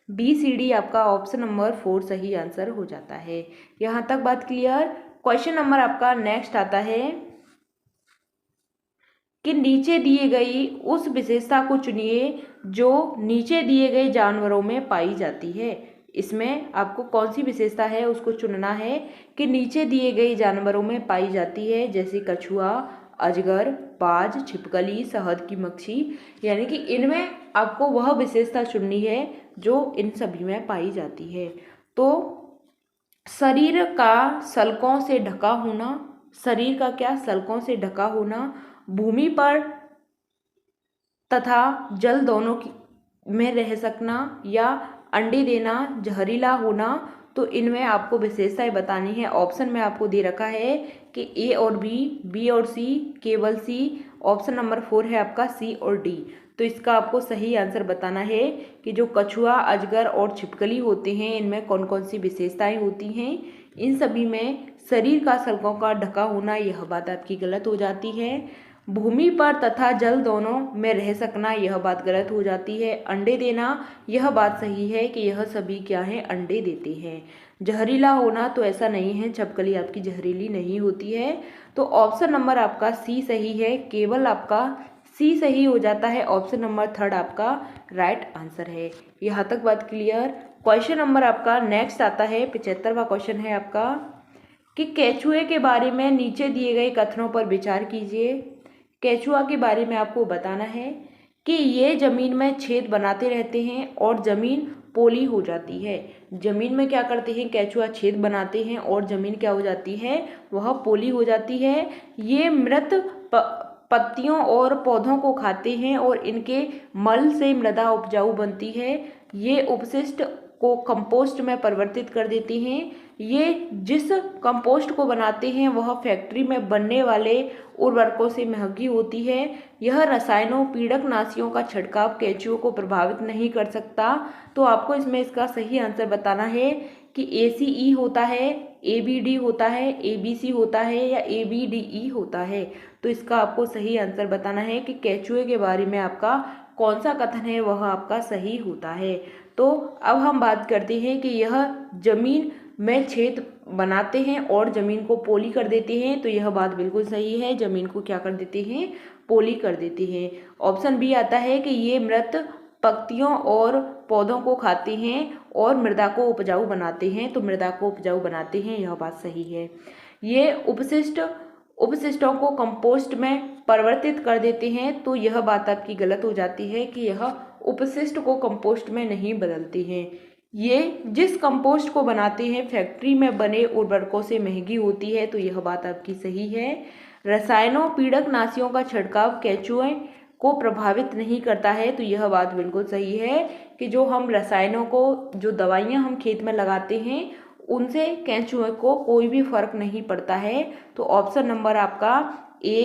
बी, सी, डी, आपका ऑप्शन नंबर 4 सही आंसर हो जाता है। यहाँ तक बात क्लियर। क्वेश्चन नंबर आपका नेक्स्ट आता है कि नीचे दिए गई उस विशेषता को चुनिए जो नीचे दिए गए जानवरों में पाई जाती है। इसमें आपको कौन सी विशेषता है उसको चुनना है कि नीचे दिए गए जानवरों में पाई जाती है, जैसे कछुआ, अजगर, बाज, छिपकली, शहद की मक्खी, यानी कि इनमें आपको वह विशेषता चुननी है जो इन सभी में पाई जाती है। तो शरीर का सल्कों से ढका होना, शरीर का क्या सल्कों से ढका होना, भूमि पर तथा जल दोनों में रह सकना या अंडे देना, जहरीला होना, तो इनमें आपको विशेषताएं बतानी है। ऑप्शन में आपको दे रखा है कि ए और बी और सी, केवल सी। ऑप्शन नंबर 4 है आपका सी और डी। तो इसका आपको सही आंसर बताना है कि जो कछुआ, अजगर और छिपकली होते हैं इनमें कौन कौन सी विशेषताएं होती हैं। इन सभी में शरीर का सल्कों का ढका होना, यह बात आपकी गलत हो जाती है। भूमि पर तथा जल दोनों में रह सकना, यह बात गलत हो जाती है। अंडे देना, यह बात सही है कि यह सभी क्या है, अंडे देते हैं। जहरीला होना, तो ऐसा नहीं है, छिपकली आपकी जहरीली नहीं होती है। तो ऑप्शन नंबर आपका सी सही है, केवल आपका सी सही हो जाता है। ऑप्शन नंबर 3 आपका राइट आंसर है। यहाँ तक बात क्लियर। क्वेश्चन नंबर आपका नेक्स्ट आता है 75वां क्वेश्चन है आपका कि केचुए के बारे में नीचे दिए गए कथनों पर विचार कीजिए। केचुआ के बारे में आपको बताना है कि ये जमीन में छेद बनाते रहते हैं और जमीन पोली हो जाती है। जमीन में क्या करते हैं, केचुआ छेद बनाते हैं और जमीन क्या हो जाती है, वह पोली हो जाती है। ये मृत पत्तियों और पौधों को खाते हैं और इनके मल से मृदा उपजाऊ बनती है। ये उपशिष्ट को कंपोस्ट में परिवर्तित कर देते हैं। ये जिस कंपोस्ट को बनाते हैं वह फैक्ट्री में बनने वाले उर्वरकों से महंगी होती है। यह रसायनों, पीड़कनाशियों का छिड़काव केंचुओं को प्रभावित नहीं कर सकता। तो आपको इसमें इसका सही आंसर बताना है कि ACE होता है, ABD होता है, ABC होता है या ABDE होता है। तो इसका आपको सही आंसर बताना है कि केंचुए के बारे में आपका कौन सा कथन है वह आपका सही होता है। तो अब हम बात करते हैं कि यह जमीन में छेद बनाते हैं और ज़मीन को पोली कर देते हैं। तो यह बात बिल्कुल सही है, ज़मीन को क्या कर देते हैं, पोली कर देते हैं। ऑप्शन बी आता है कि ये मृत पत्तियों और पौधों को खाते हैं और मृदा को उपजाऊ बनाते हैं। तो मृदा को उपजाऊ बनाते हैं, यह बात सही है। ये उपशिष्टों को कंपोस्ट में परिवर्तित कर देते हैं। तो यह बात आपकी गलत हो जाती है कि यह उपशिष्ट को कंपोस्ट में नहीं बदलते हैं। ये जिस कंपोस्ट को बनाते हैं फैक्ट्री में बने उर्वरकों से महंगी होती है। तो यह बात आपकी सही है। रसायनों, पीड़कनाशियों का छिड़काव केंचुए को प्रभावित नहीं करता है। तो यह बात बिल्कुल सही है कि जो हम रसायनों को, जो दवाइयाँ हम खेत में लगाते हैं उनसे केंचुए को कोई भी फर्क नहीं पड़ता है। तो ऑप्शन नंबर आपका A,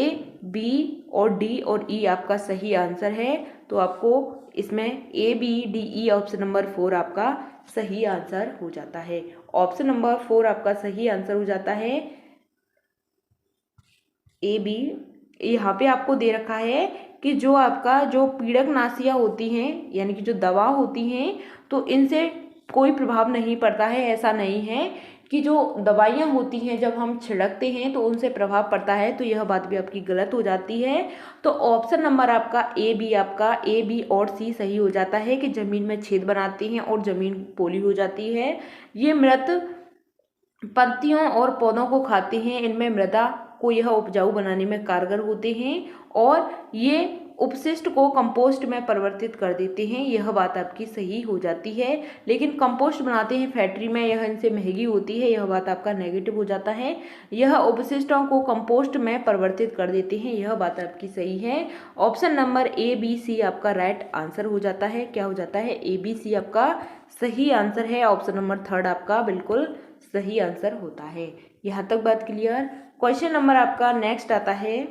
B और D और E आपका सही आंसर है। तो आपको इसमें A, B, D, E option number 4 आपका सही आंसर हो जाता है। ऑप्शन नंबर 4 आपका सही आंसर हो जाता है A, B। यहाँ पे आपको दे रखा है कि जो आपका जो पीड़कनाशियाँ होती हैं यानी कि जो दवा होती हैं तो इनसे कोई प्रभाव नहीं पड़ता है। ऐसा नहीं है कि जो दवाइयाँ होती हैं जब हम छिड़कते हैं तो उनसे प्रभाव पड़ता है, तो यह बात भी आपकी गलत हो जाती है। तो ऑप्शन नंबर आपका ए बी और सी सही हो जाता है कि जमीन में छेद बनाती हैं और जमीन पोली हो जाती है। ये मृत पत्तियों और पौधों को खाते हैं, इनमें मृदा को यह उपजाऊ बनाने में कारगर होते हैं और ये उपशिष्ट को कंपोस्ट में परिवर्तित कर देते हैं, यह बात आपकी सही हो जाती है। लेकिन कंपोस्ट बनाते हैं फैक्ट्री में, यह इनसे महंगी होती है, यह बात आपका नेगेटिव हो जाता है। यह उपशिष्टों को कंपोस्ट में परिवर्तित कर देते हैं, यह बात आपकी सही है। Option number A B C आपका राइट आंसर हो जाता है। क्या हो जाता है? ए बी सी आपका सही आंसर है। ऑप्शन नंबर थर्ड आपका बिल्कुल सही आंसर होता है। यहाँ तक बात क्लियर। क्वेश्चन नंबर आपका नेक्स्ट आता है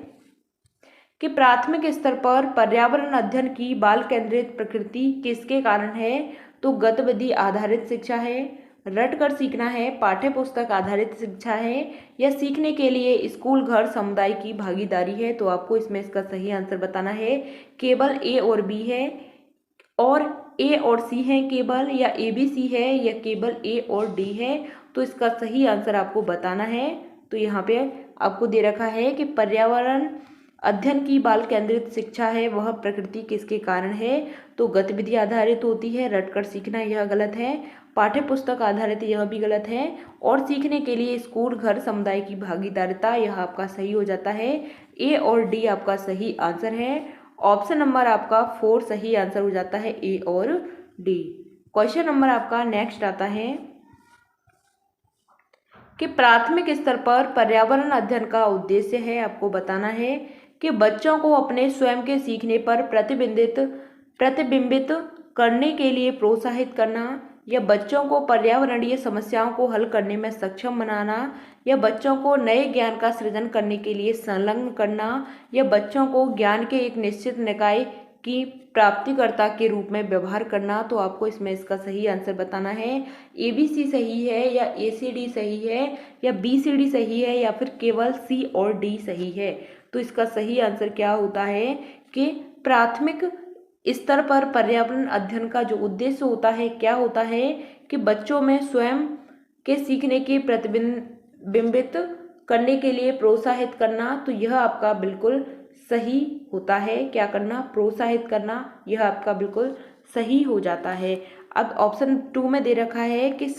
कि प्राथमिक स्तर पर पर्यावरण अध्ययन की बाल केंद्रित प्रकृति किसके कारण है? तो गतिविधि आधारित शिक्षा है, रटकर सीखना है, पाठ्य पुस्तक आधारित शिक्षा है, या सीखने के लिए स्कूल घर समुदाय की भागीदारी है। तो आपको इसमें इसका सही आंसर बताना है। केवल ए और बी है, और ए और सी है केवल, या ए बी सी है, या केवल ए और डी है। तो इसका सही आंसर आपको बताना है। तो यहाँ पे आपको दे रखा है कि पर्यावरण अध्ययन की बाल केंद्रित शिक्षा है वह प्रकृति किसके कारण है? तो गतिविधि आधारित होती है, रटकर सीखना यह गलत है, पाठ्य पुस्तक आधारित यह भी गलत है, और सीखने के लिए स्कूल घर समुदाय की भागीदारिता यह आपका सही हो जाता है। ए और डी आपका सही आंसर है। ऑप्शन नंबर आपका 4 सही आंसर हो जाता है, ए और डी। क्वेश्चन नंबर आपका नेक्स्ट आता है कि प्राथमिक स्तर पर पर्यावरण अध्ययन का उद्देश्य है, आपको बताना है कि बच्चों को अपने स्वयं के सीखने पर प्रतिबिंबित करने के लिए प्रोत्साहित करना, या बच्चों को पर्यावरणीय समस्याओं को हल करने में सक्षम बनाना, या बच्चों को नए ज्ञान का सृजन करने के लिए संलग्न करना, या बच्चों को ज्ञान के एक निश्चित निकाय की प्राप्तिकर्ता के रूप में व्यवहार करना। तो आपको इसमें इसका सही आंसर बताना है। ए बी सी सही है, या ए सी डी सही है, या बी सी डी सही है, या फिर केवल सी और डी सही है। तो इसका सही आंसर क्या होता है कि प्राथमिक स्तर पर पर्यावरण अध्ययन का जो उद्देश्य होता है क्या होता है कि बच्चों में स्वयं के सीखने के प्रतिबिंबित करने के लिए प्रोत्साहित करना। तो यह आपका बिल्कुल सही होता है। क्या करना? प्रोत्साहित करना, यह आपका बिल्कुल सही हो जाता है। अब ऑप्शन 2 में दे रखा है कि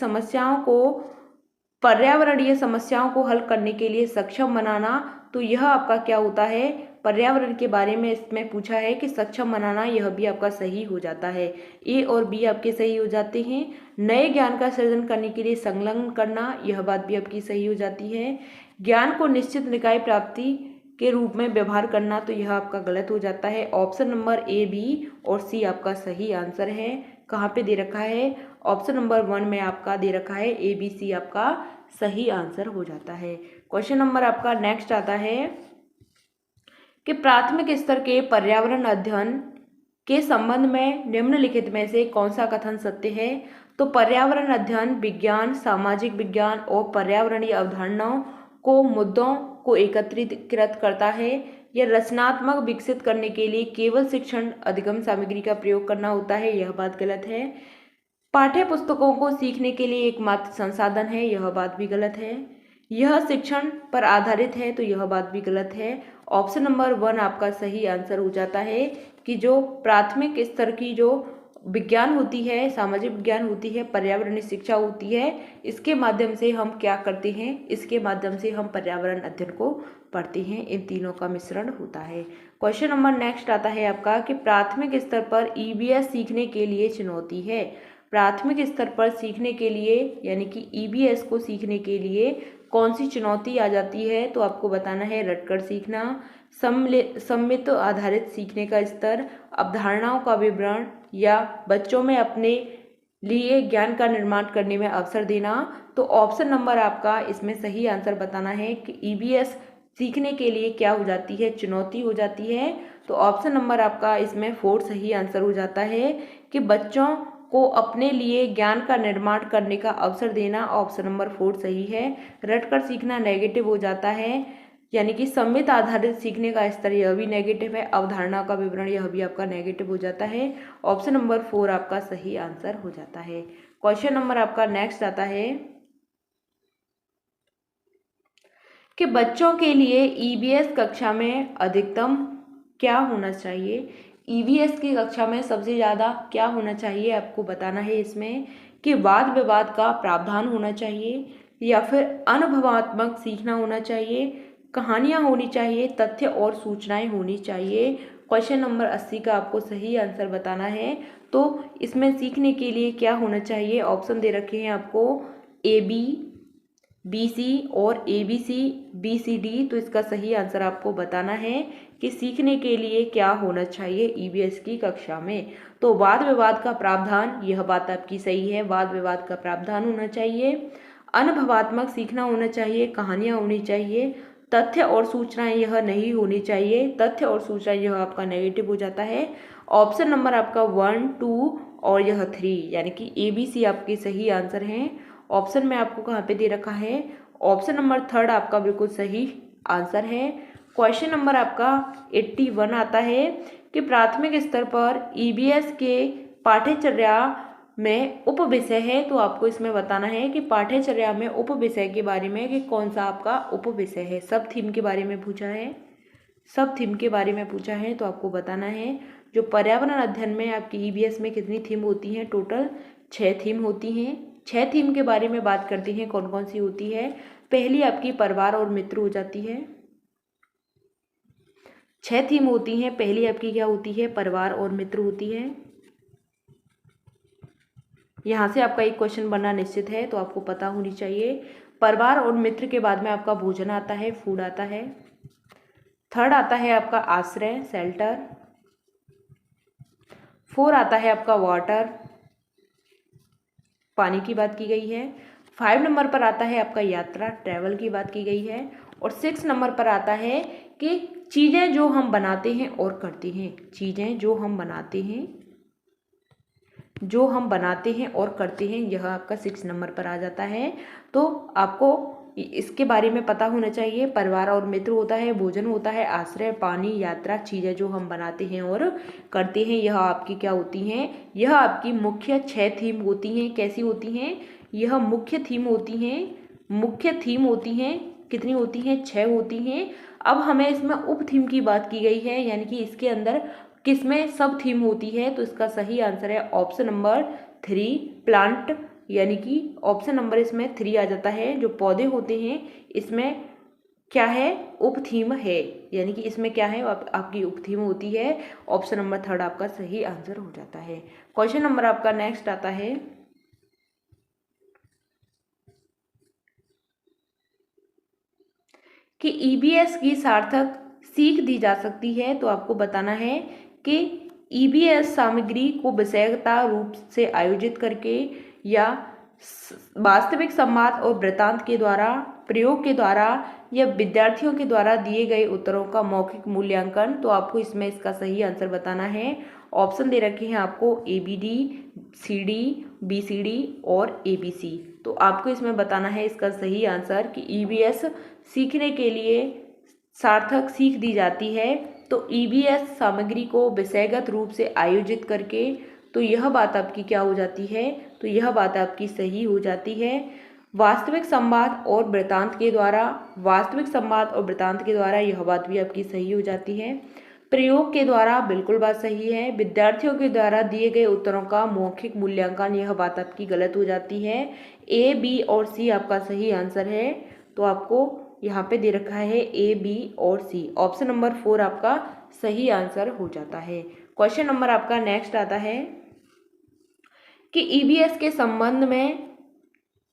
पर्यावरणीय समस्याओं को हल करने के लिए सक्षम बनाना। तो यह आपका क्या होता है? पर्यावरण के बारे में इसमें पूछा है कि सक्षम बनाना, यह भी आपका सही हो जाता है। ए और बी आपके सही हो जाते हैं। नए ज्ञान का सृजन करने के लिए संलग्न करना, यह बात भी आपकी सही हो जाती है। ज्ञान को निश्चित निकाय प्राप्ति के रूप में व्यवहार करना, तो यह आपका गलत हो जाता है। ऑप्शन नंबर ए बी और सी आपका सही आंसर है। कहाँ पे दे रखा है? ऑप्शन नंबर 1 में आपका दे रखा है, ए बी सी आपका सही आंसर हो जाता है। क्वेश्चन नंबर आपका नेक्स्ट आता है कि प्राथमिक स्तर के पर्यावरण अध्ययन के संबंध में निम्नलिखित में से कौन सा कथन सत्य है? तो पर्यावरण अध्ययन विज्ञान, सामाजिक विज्ञान और पर्यावरणीय अवधारणाओं को मुद्दों को एकत्रित करता है, या रचनात्मक विकसित करने के लिए केवल शिक्षण अधिगम सामग्री का प्रयोग करना होता है, यह बात गलत है। पाठ्य पुस्तकों को सीखने के लिए एकमात्र संसाधन है, यह बात भी गलत है। यह शिक्षण पर आधारित है, तो यह बात भी गलत है। ऑप्शन नंबर 1 आपका सही आंसर हो जाता है कि जो प्राथमिक स्तर की जो विज्ञान होती है, सामाजिक विज्ञान होती है, पर्यावरणीय शिक्षा होती है, इसके माध्यम से हम क्या करते हैं? इसके माध्यम से हम पर्यावरण अध्ययन को पढ़ते हैं। इन तीनों का मिश्रण होता है। क्वेश्चन नंबर नेक्स्ट आता है आपका कि प्राथमिक स्तर पर ईबीएस सीखने के लिए चुनौती है। प्राथमिक स्तर पर सीखने के लिए यानी कि ईबीएस को सीखने के लिए कौन सी चुनौती आ जाती है? तो आपको बताना है रटकर सीखना, सम्मिलित आधारित सीखने का स्तर, अवधारणाओं का विवरण, या बच्चों में अपने लिए ज्ञान का निर्माण करने में अवसर देना। तो ऑप्शन नंबर आपका इसमें सही आंसर बताना है कि ईबीएस सीखने के लिए क्या हो जाती है? चुनौती हो जाती है। तो ऑप्शन नंबर आपका इसमें 4 सही आंसर हो जाता है कि बच्चों को अपने लिए ज्ञान का निर्माण करने का अवसर देना। ऑप्शन नंबर 4 सही है। रटकर सीखना नेगेटिव हो जाता है, यानी कि सम्मिलित आधारित सीखने का स्तर यह भी नेगेटिव है। अवधारणा का विवरण यह भी आपका नेगेटिव हो जाता है। ऑप्शन नंबर 4 आपका सही आंसर हो जाता है। क्वेश्चन नंबर आपका नेक्स्ट आता है कि बच्चों के लिए ईवीएस कक्षा में अधिकतम क्या होना चाहिए। ईवीएस की कक्षा में सबसे ज़्यादा क्या होना चाहिए आपको बताना है इसमें, कि वाद विवाद का प्रावधान होना चाहिए, या फिर अनुभवात्मक सीखना होना चाहिए, कहानियाँ होनी चाहिए, तथ्य और सूचनाएं होनी चाहिए। क्वेश्चन नंबर 80 का आपको सही आंसर बताना है। तो इसमें सीखने के लिए क्या होना चाहिए, ऑप्शन दे रखे हैं आपको AB, BC और ABC, BCD। तो इसका सही आंसर आपको बताना है कि सीखने के लिए क्या होना चाहिए ईवीएस की कक्षा में। तो वाद विवाद का प्रावधान, यह बात आपकी सही है, वाद विवाद का प्रावधान होना चाहिए, अनुभवात्मक सीखना होना चाहिए, कहानियाँ होनी चाहिए, तथ्य और सूचनाएं यह नहीं होनी चाहिए, तथ्य और सूचनाएं यह आपका नेगेटिव हो जाता है। ऑप्शन नंबर आपका 1, 2 और यह 3 यानी कि ABC आपके सही आंसर हैं। ऑप्शन में आपको कहाँ पे दे रखा है, ऑप्शन नंबर 3 आपका बिल्कुल सही आंसर है। क्वेश्चन नंबर आपका 81 आता है कि प्राथमिक स्तर पर ईवीएस के पाठ्यचर्या में उप विषय है। तो आपको इसमें बताना है कि पाठ्यचर्या में उप विषय के बारे में कि कौन सा आपका उप विषय है। सब थीम के बारे में पूछा है, सब थीम के बारे में पूछा है। तो आपको बताना है जो पर्यावरण अध्ययन में आपकी ईवीएस में कितनी थीम होती हैं, टोटल 6 थीम होती हैं। 6 थीम के बारे में बात करते हैं, कौन कौन सी होती है। पहली आपकी परिवार और मित्र हो जाती है। 6 थीम होती हैं, पहली आपकी क्या होती है, परिवार और मित्र होती है। यहाँ से आपका एक क्वेश्चन बनना निश्चित है, तो आपको पता होनी चाहिए। परिवार और मित्र के बाद में आपका भोजन आता है, फूड आता है। थर्ड आता है आपका आश्रय, शेल्टर। 4 आता है आपका वाटर, पानी की बात की गई है। 5 नंबर पर आता है आपका यात्रा, ट्रैवल की बात की गई है। और 6 नंबर पर आता है कि चीज़ें जो हम बनाते हैं और करते हैं, चीज़ें जो हम बनाते हैं, जो हम बनाते हैं और करते हैं, यह आपका 6 नंबर पर आ जाता है। तो आपको इसके बारे में पता होना चाहिए। परिवार और मित्र होता है, भोजन होता है, आश्रय, पानी, यात्रा, चीज़ें जो हम बनाते हैं और करते हैं, यह आपकी क्या होती हैं, यह आपकी मुख्य 6 थीम होती हैं। कैसी होती हैं, यह मुख्य थीम होती हैं, मुख्य थीम होती हैं। कितनी होती हैं, 6 होती हैं। अब हमें इसमें उप थीम की बात की गई है, यानी कि इसके अंदर किसमें सब थीम होती है। तो इसका सही आंसर है ऑप्शन नंबर 3, प्लांट, यानी कि ऑप्शन नंबर इसमें 3 आ जाता है। जो पौधे होते हैं इसमें क्या है, उप थीम है, यानी कि इसमें क्या है, आपकी उप थीम होती है। ऑप्शन नंबर 3 आपका सही आंसर हो जाता है। क्वेश्चन नंबर आपका नेक्स्ट आता है कि ईवीएस की सार्थक सीख दी जा सकती है। तो आपको बताना है कि ईवीएस सामग्री को विषयगत रूप से आयोजित करके या वास्तविक संवाद और वृत्तांत के द्वारा, प्रयोग के द्वारा या विद्यार्थियों के द्वारा दिए गए उत्तरों का मौखिक मूल्यांकन। तो आपको इसमें इसका सही आंसर बताना है। ऑप्शन दे रखे हैं आपको ABD, CD, BCD और ABC। तो आपको इसमें बताना है इसका सही आंसर कि ईवीएस सीखने के लिए सार्थक सीख दी जाती है। तो ईवीएस सामग्री को विषयगत रूप से आयोजित करके, तो यह बात आपकी क्या हो जाती है, तो यह बात आपकी सही हो जाती है। वास्तविक संवाद और वृत्तांत के द्वारा, वास्तविक संवाद और वृत्तांत के द्वारा, यह बात भी आपकी सही हो जाती है। प्रयोग के द्वारा, बिल्कुल बात सही है। विद्यार्थियों के द्वारा दिए गए उत्तरों का मौखिक मूल्यांकन, यह बात आपकी गलत हो जाती है। A, B और C आपका सही आंसर है। तो आपको यहाँ पे दे रखा है A, B और C। ऑप्शन नंबर 4 आपका सही आंसर हो जाता है। क्वेश्चन नंबर आपका नेक्स्ट आता है कि ईवीएस के संबंध में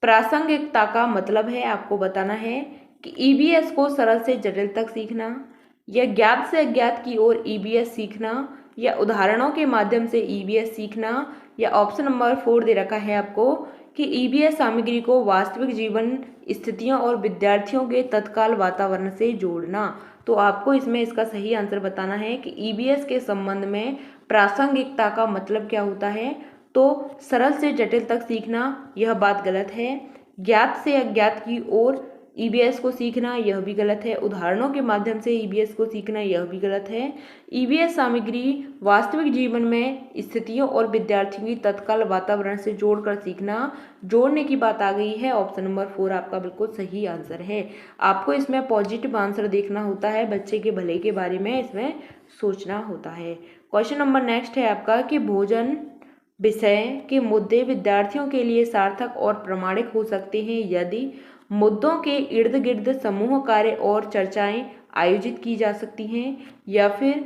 प्रासंगिकता का मतलब है। आपको बताना है कि ईवीएस को सरल से जटिल तक सीखना, या ज्ञात से अज्ञात की ओर ईवीएस सीखना, या उदाहरणों के माध्यम से ईवीएस सीखना, या ऑप्शन नंबर 4 दे रखा है आपको कि ईवीएस सामग्री को वास्तविक जीवन स्थितियों और विद्यार्थियों के तत्काल वातावरण से जोड़ना। तो आपको इसमें इसका सही आंसर बताना है कि ईवीएस के संबंध में प्रासंगिकता का मतलब क्या होता है। तो सरल से जटिल तक सीखना, यह बात गलत है। ज्ञात से अज्ञात की ओर ईवीएस को सीखना यह भी गलत है। उदाहरणों के माध्यम से ईवीएस को सीखना यह भी गलत है। ईवीएस सामग्री वास्तविक जीवन में स्थितियों और विद्यार्थियों की तत्काल वातावरण से जोड़कर सीखना, जोड़ने की बात आ गई है। ऑप्शन नंबर 4 आपका बिल्कुल सही आंसर है। आपको इसमें पॉजिटिव आंसर देखना होता है, बच्चे के भले के बारे में इसमें सोचना होता है। क्वेश्चन नंबर नेक्स्ट है आपका कि भोजन विषय के मुद्दे विद्यार्थियों के लिए सार्थक और प्रामाणिक हो सकते हैं यदि मुद्दों के इर्द गिर्द समूह कार्य और चर्चाएं आयोजित की जा सकती हैं, या फिर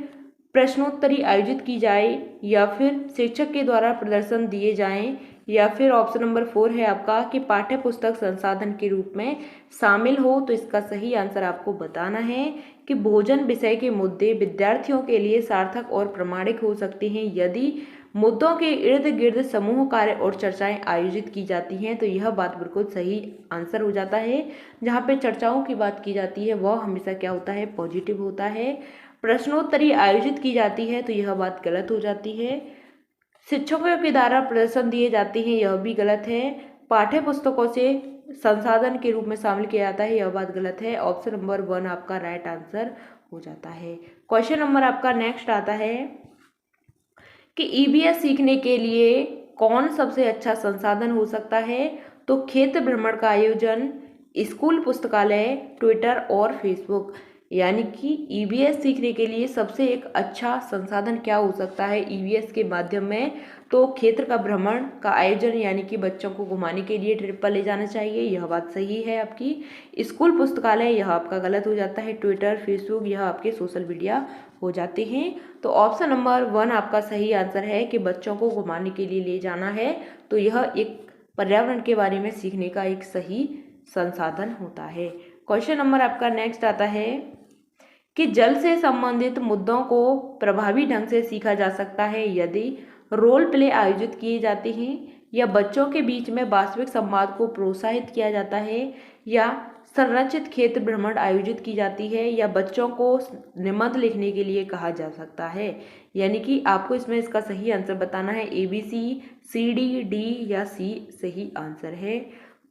प्रश्नोत्तरी आयोजित की जाए, या फिर शिक्षक के द्वारा प्रदर्शन दिए जाएं, या फिर ऑप्शन नंबर 4 है आपका कि पाठ्य पुस्तक संसाधन के रूप में शामिल हो। तो इसका सही आंसर आपको बताना है कि भोजन विषय के मुद्दे विद्यार्थियों के लिए सार्थक और प्रामाणिक हो सकते हैं यदि मुद्दों के इर्द गिर्द समूह कार्य और चर्चाएं आयोजित की जाती हैं। तो यह बात बिल्कुल सही आंसर हो जाता है। जहाँ पे चर्चाओं की बात की जाती है वह हमेशा क्या होता है, पॉजिटिव होता है। प्रश्नोत्तरी आयोजित की जाती है तो यह बात गलत हो जाती है। शिक्षकों के द्वारा प्रदर्शन दिए जाते हैं यह भी गलत है। पाठ्य पुस्तकों से संसाधन के रूप में शामिल किया जाता है यह बात गलत है। ऑप्शन नंबर 1 आपका राइट आंसर हो जाता है। क्वेश्चन नंबर आपका नेक्स्ट आता है कि ईवीएस सीखने के लिए कौन सबसे अच्छा संसाधन हो सकता है। तो क्षेत्र भ्रमण का आयोजन, स्कूल पुस्तकालय, ट्विटर और फेसबुक। यानी कि ईवीएस सीखने के लिए सबसे एक अच्छा संसाधन क्या हो सकता है ईवीएस के माध्यम में। तो क्षेत्र का भ्रमण का आयोजन, यानी कि बच्चों को घुमाने के लिए ट्रिप पर ले जाना चाहिए, यह बात सही है आपकी। स्कूल पुस्तकालय यह आपका गलत हो जाता है। ट्विटर, फेसबुक यह आपके सोशल मीडिया हो जाते हैं। तो ऑप्शन नंबर 1 आपका सही आंसर है कि बच्चों को घुमाने के लिए ले जाना है। तो यह एक पर्यावरण के बारे में सीखने का एक सही संसाधन होता है। क्वेश्चन नंबर आपका नेक्स्ट आता है कि जल से संबंधित मुद्दों को प्रभावी ढंग से सीखा जा सकता है यदि रोल प्ले आयोजित किए जाते हैं, या बच्चों के बीच में वास्तविक संवाद को प्रोत्साहित किया जाता है, या संरचित क्षेत्र भ्रमण आयोजित की जाती है, या बच्चों को निबंध लिखने के लिए कहा जा सकता है। यानी कि आपको इसमें इसका सही आंसर बताना है। ABC, CD, D या C सही आंसर है।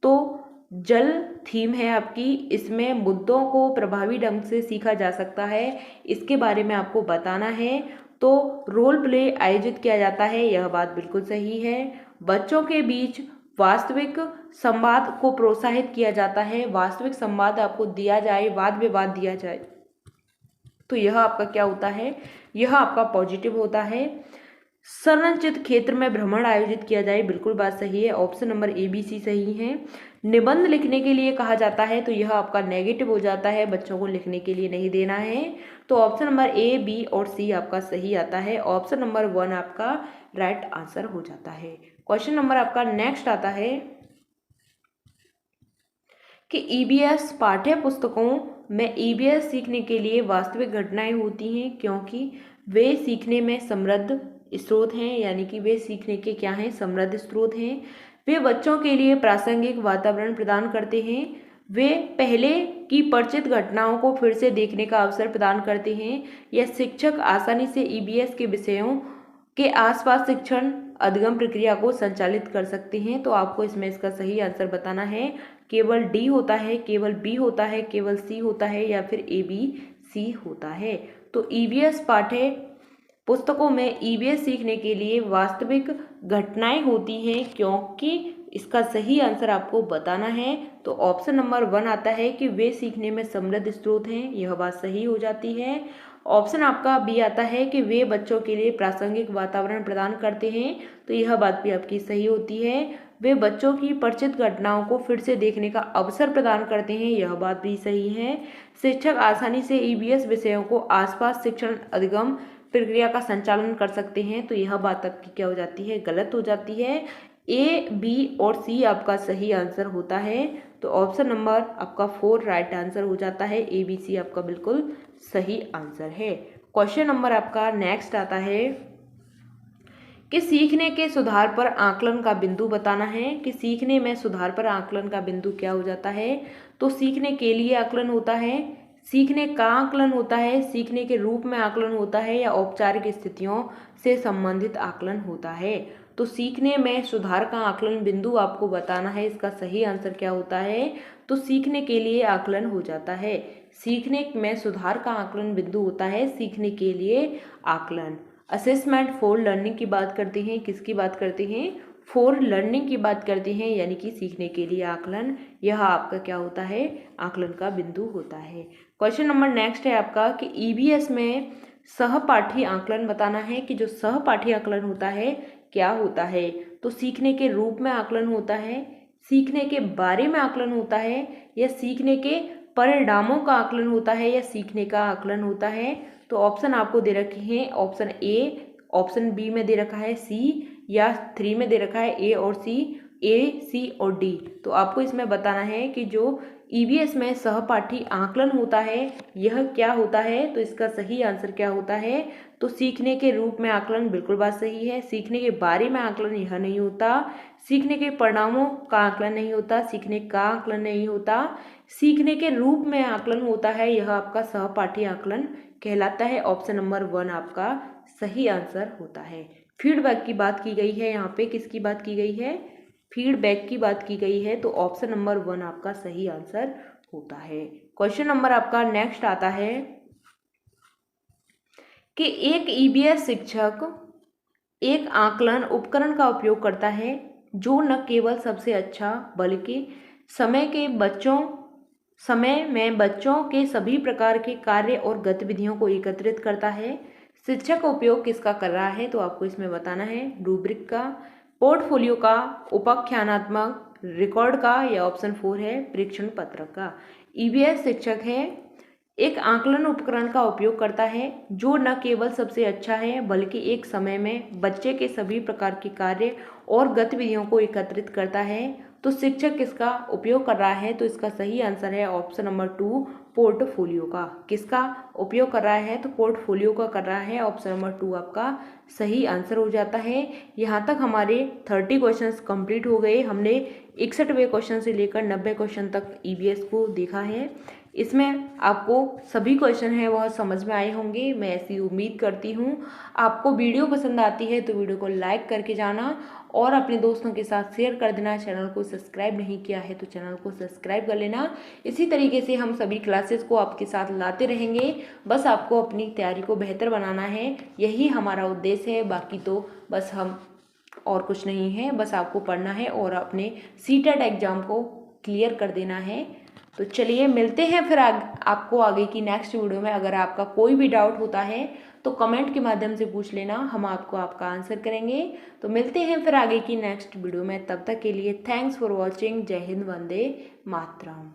तो जल थीम है आपकी, इसमें मुद्दों को प्रभावी ढंग से सीखा जा सकता है, इसके बारे में आपको बताना है। तो रोल प्ले आयोजित किया जाता है यह बात बिल्कुल सही है। बच्चों के बीच वास्तविक संवाद को प्रोत्साहित किया जाता है, वास्तविक संवाद आपको दिया जाए, वाद विवाद दिया जाए, तो यह आपका क्या होता है, यह आपका पॉजिटिव होता है। संरचित क्षेत्र में भ्रमण आयोजित किया जाए, बिल्कुल बात सही है। ऑप्शन नंबर ABC सही है। निबंध लिखने के लिए कहा जाता है तो यह आपका नेगेटिव हो जाता है, बच्चों को लिखने के लिए नहीं देना है। तो ऑप्शन नंबर A, B और C आपका सही आता है। ऑप्शन नंबर 1 आपका राइट आंसर हो जाता है। क्वेश्चन नंबर आपका नेक्स्ट आता है कि ईवीएस पाठ्य पुस्तकों में ईवीएस सीखने के लिए वास्तविक घटनाएं होती हैं क्योंकि वे सीखने में समृद्ध स्रोत हैं। यानी कि वे सीखने के क्या हैं, समृद्ध स्रोत हैं। वे बच्चों के लिए प्रासंगिक वातावरण प्रदान करते हैं। वे पहले की परिचित घटनाओं को फिर से देखने का अवसर प्रदान करते हैं, या शिक्षक आसानी से ईवीएस के विषयों के आसपास शिक्षण अधिगम प्रक्रिया को संचालित कर सकते हैं। तो आपको इसमें इसका सही आंसर बताना है। केवल D होता है, केवल B होता है, केवल C होता है, या फिर ABC होता है। तो ईवीएस पाठ्य पुस्तकों में ईवीएस सीखने के लिए वास्तविक घटनाएं होती हैं क्योंकि इसका सही आंसर आपको बताना है। तो ऑप्शन नंबर 1 आता है कि वे सीखने में समृद्ध स्रोत हैं, यह बात सही हो जाती है। ऑप्शन आपका B आता है कि वे बच्चों के लिए प्रासंगिक वातावरण प्रदान करते हैं, तो यह बात भी आपकी सही होती है। वे बच्चों की परिचित घटनाओं को फिर से देखने का अवसर प्रदान करते हैं, यह बात भी सही है। शिक्षक आसानी से ईवीएस विषयों को आसपास शिक्षण अधिगम प्रक्रिया का संचालन कर सकते हैं, तो यह बात आपकी क्या हो जाती है, गलत हो जाती है। A, B और C आपका सही आंसर होता है। तो ऑप्शन नंबर आपका 4 राइट आंसर हो जाता है। ABC आपका बिल्कुल सही आंसर है। क्वेश्चन नंबर आपका नेक्स्ट आता है कि सीखने के सुधार पर आकलन का बिंदु बताना है। कि सीखने में सुधार पर आकलन का बिंदु क्या हो जाता है। तो सीखने के लिए आकलन होता है, सीखने का आकलन होता है, सीखने के रूप में आकलन होता है, या औपचारिक स्थितियों से संबंधित आकलन होता है। तो सीखने में सुधार का आकलन बिंदु आपको बताना है, इसका सही आंसर क्या होता है। तो सीखने के लिए आकलन हो जाता है। सीखने में सुधार का आकलन बिंदु होता है सीखने के लिए आकलन। असेसमेंट फॉर लर्निंग की बात करते हैं, किसकी बात करते हैं, फॉर लर्निंग की बात करते हैं, यानी कि सीखने के लिए आकलन। यह आपका क्या होता है, आकलन का बिंदु होता है। क्वेश्चन नंबर नेक्स्ट है आपका कि ईवीएस में सहपाठी आकलन बताना है कि जो सहपाठी आकलन होता है क्या होता है। तो सीखने के रूप में आकलन होता है, सीखने के बारे में आकलन होता है, या सीखने के परिणामों का आकलन होता है, या सीखने का आकलन होता है। तो ऑप्शन आपको दे रखे हैं, ऑप्शन ए, ऑप्शन बी में दे रखा है सी, या 3 में दे रखा है ए और सी, ए, सी और डी। तो आपको इसमें बताना है कि जो ईवीएस में सहपाठी आकलन होता है यह क्या होता है। तो इसका सही आंसर क्या होता है, तो सीखने के रूप में आकलन, बिल्कुल बात सही है। सीखने के बारे में आकलन यह नहीं होता, सीखने के परिणामों का आकलन नहीं होता, सीखने का आकलन नहीं होता, सीखने के रूप में आकलन होता है, यह आपका सहपाठी आकलन कहलाता है। ऑप्शन नंबर 1 आपका सही आंसर होता है। फीडबैक की बात की गई है, यहाँ पे किसकी बात की गई है, फीडबैक की बात की गई है। तो ऑप्शन नंबर 1 आपका सही आंसर होता है। क्वेश्चन नंबर आपका नेक्स्ट आता है कि एक ईवीएस शिक्षक एक आकलन उपकरण का उपयोग करता है जो न केवल सबसे अच्छा बल्कि समय में बच्चों के सभी प्रकार के कार्य और गतिविधियों को एकत्रित करता है। शिक्षक उपयोग किसका कर रहा है, तो आपको इसमें बताना है रूब्रिक का, पोर्टफोलियो का, उपाख्यानात्मक रिकॉर्ड का, या ऑप्शन 4 है परीक्षण पत्रक का। ईवीएस शिक्षक है एक आकलन उपकरण का उपयोग करता है जो न केवल सबसे अच्छा है बल्कि एक समय में बच्चे के सभी प्रकार के कार्य और गतिविधियों को एकत्रित करता है। तो शिक्षक किसका उपयोग कर रहा है, तो इसका सही आंसर है ऑप्शन नंबर 2 पोर्टफोलियो का। किसका उपयोग कर रहा है, तो पोर्टफोलियो का कर रहा है। ऑप्शन नंबर 2 आपका सही आंसर हो जाता है। यहाँ तक हमारे 30 क्वेश्चंस कंप्लीट हो गए। हमने 61वें क्वेश्चन से लेकर 90 क्वेश्चन तक ईवीएस को देखा है। इसमें आपको सभी क्वेश्चन हैं वह समझ में आए होंगे, मैं ऐसी उम्मीद करती हूँ। आपको वीडियो पसंद आती है तो वीडियो को लाइक करके जाना और अपने दोस्तों के साथ शेयर कर देना। चैनल को सब्सक्राइब नहीं किया है तो चैनल को सब्सक्राइब कर लेना। इसी तरीके से हम सभी क्लासेस को आपके साथ लाते रहेंगे। बस आपको अपनी तैयारी को बेहतर बनाना है, यही हमारा उद्देश्य है। बाकी तो बस हम और कुछ नहीं है, बस आपको पढ़ना है और अपने सीटेट एग्जाम को क्लियर कर देना है। तो चलिए मिलते हैं फिर आपको आगे की नेक्स्ट वीडियो में। अगर आपका कोई भी डाउट होता है तो कमेंट के माध्यम से पूछ लेना, हम आपको आपका आंसर करेंगे। तो मिलते हैं फिर आगे की नेक्स्ट वीडियो में, तब तक के लिए थैंक्स फॉर वॉचिंग। जय हिंद, वंदे मातरम।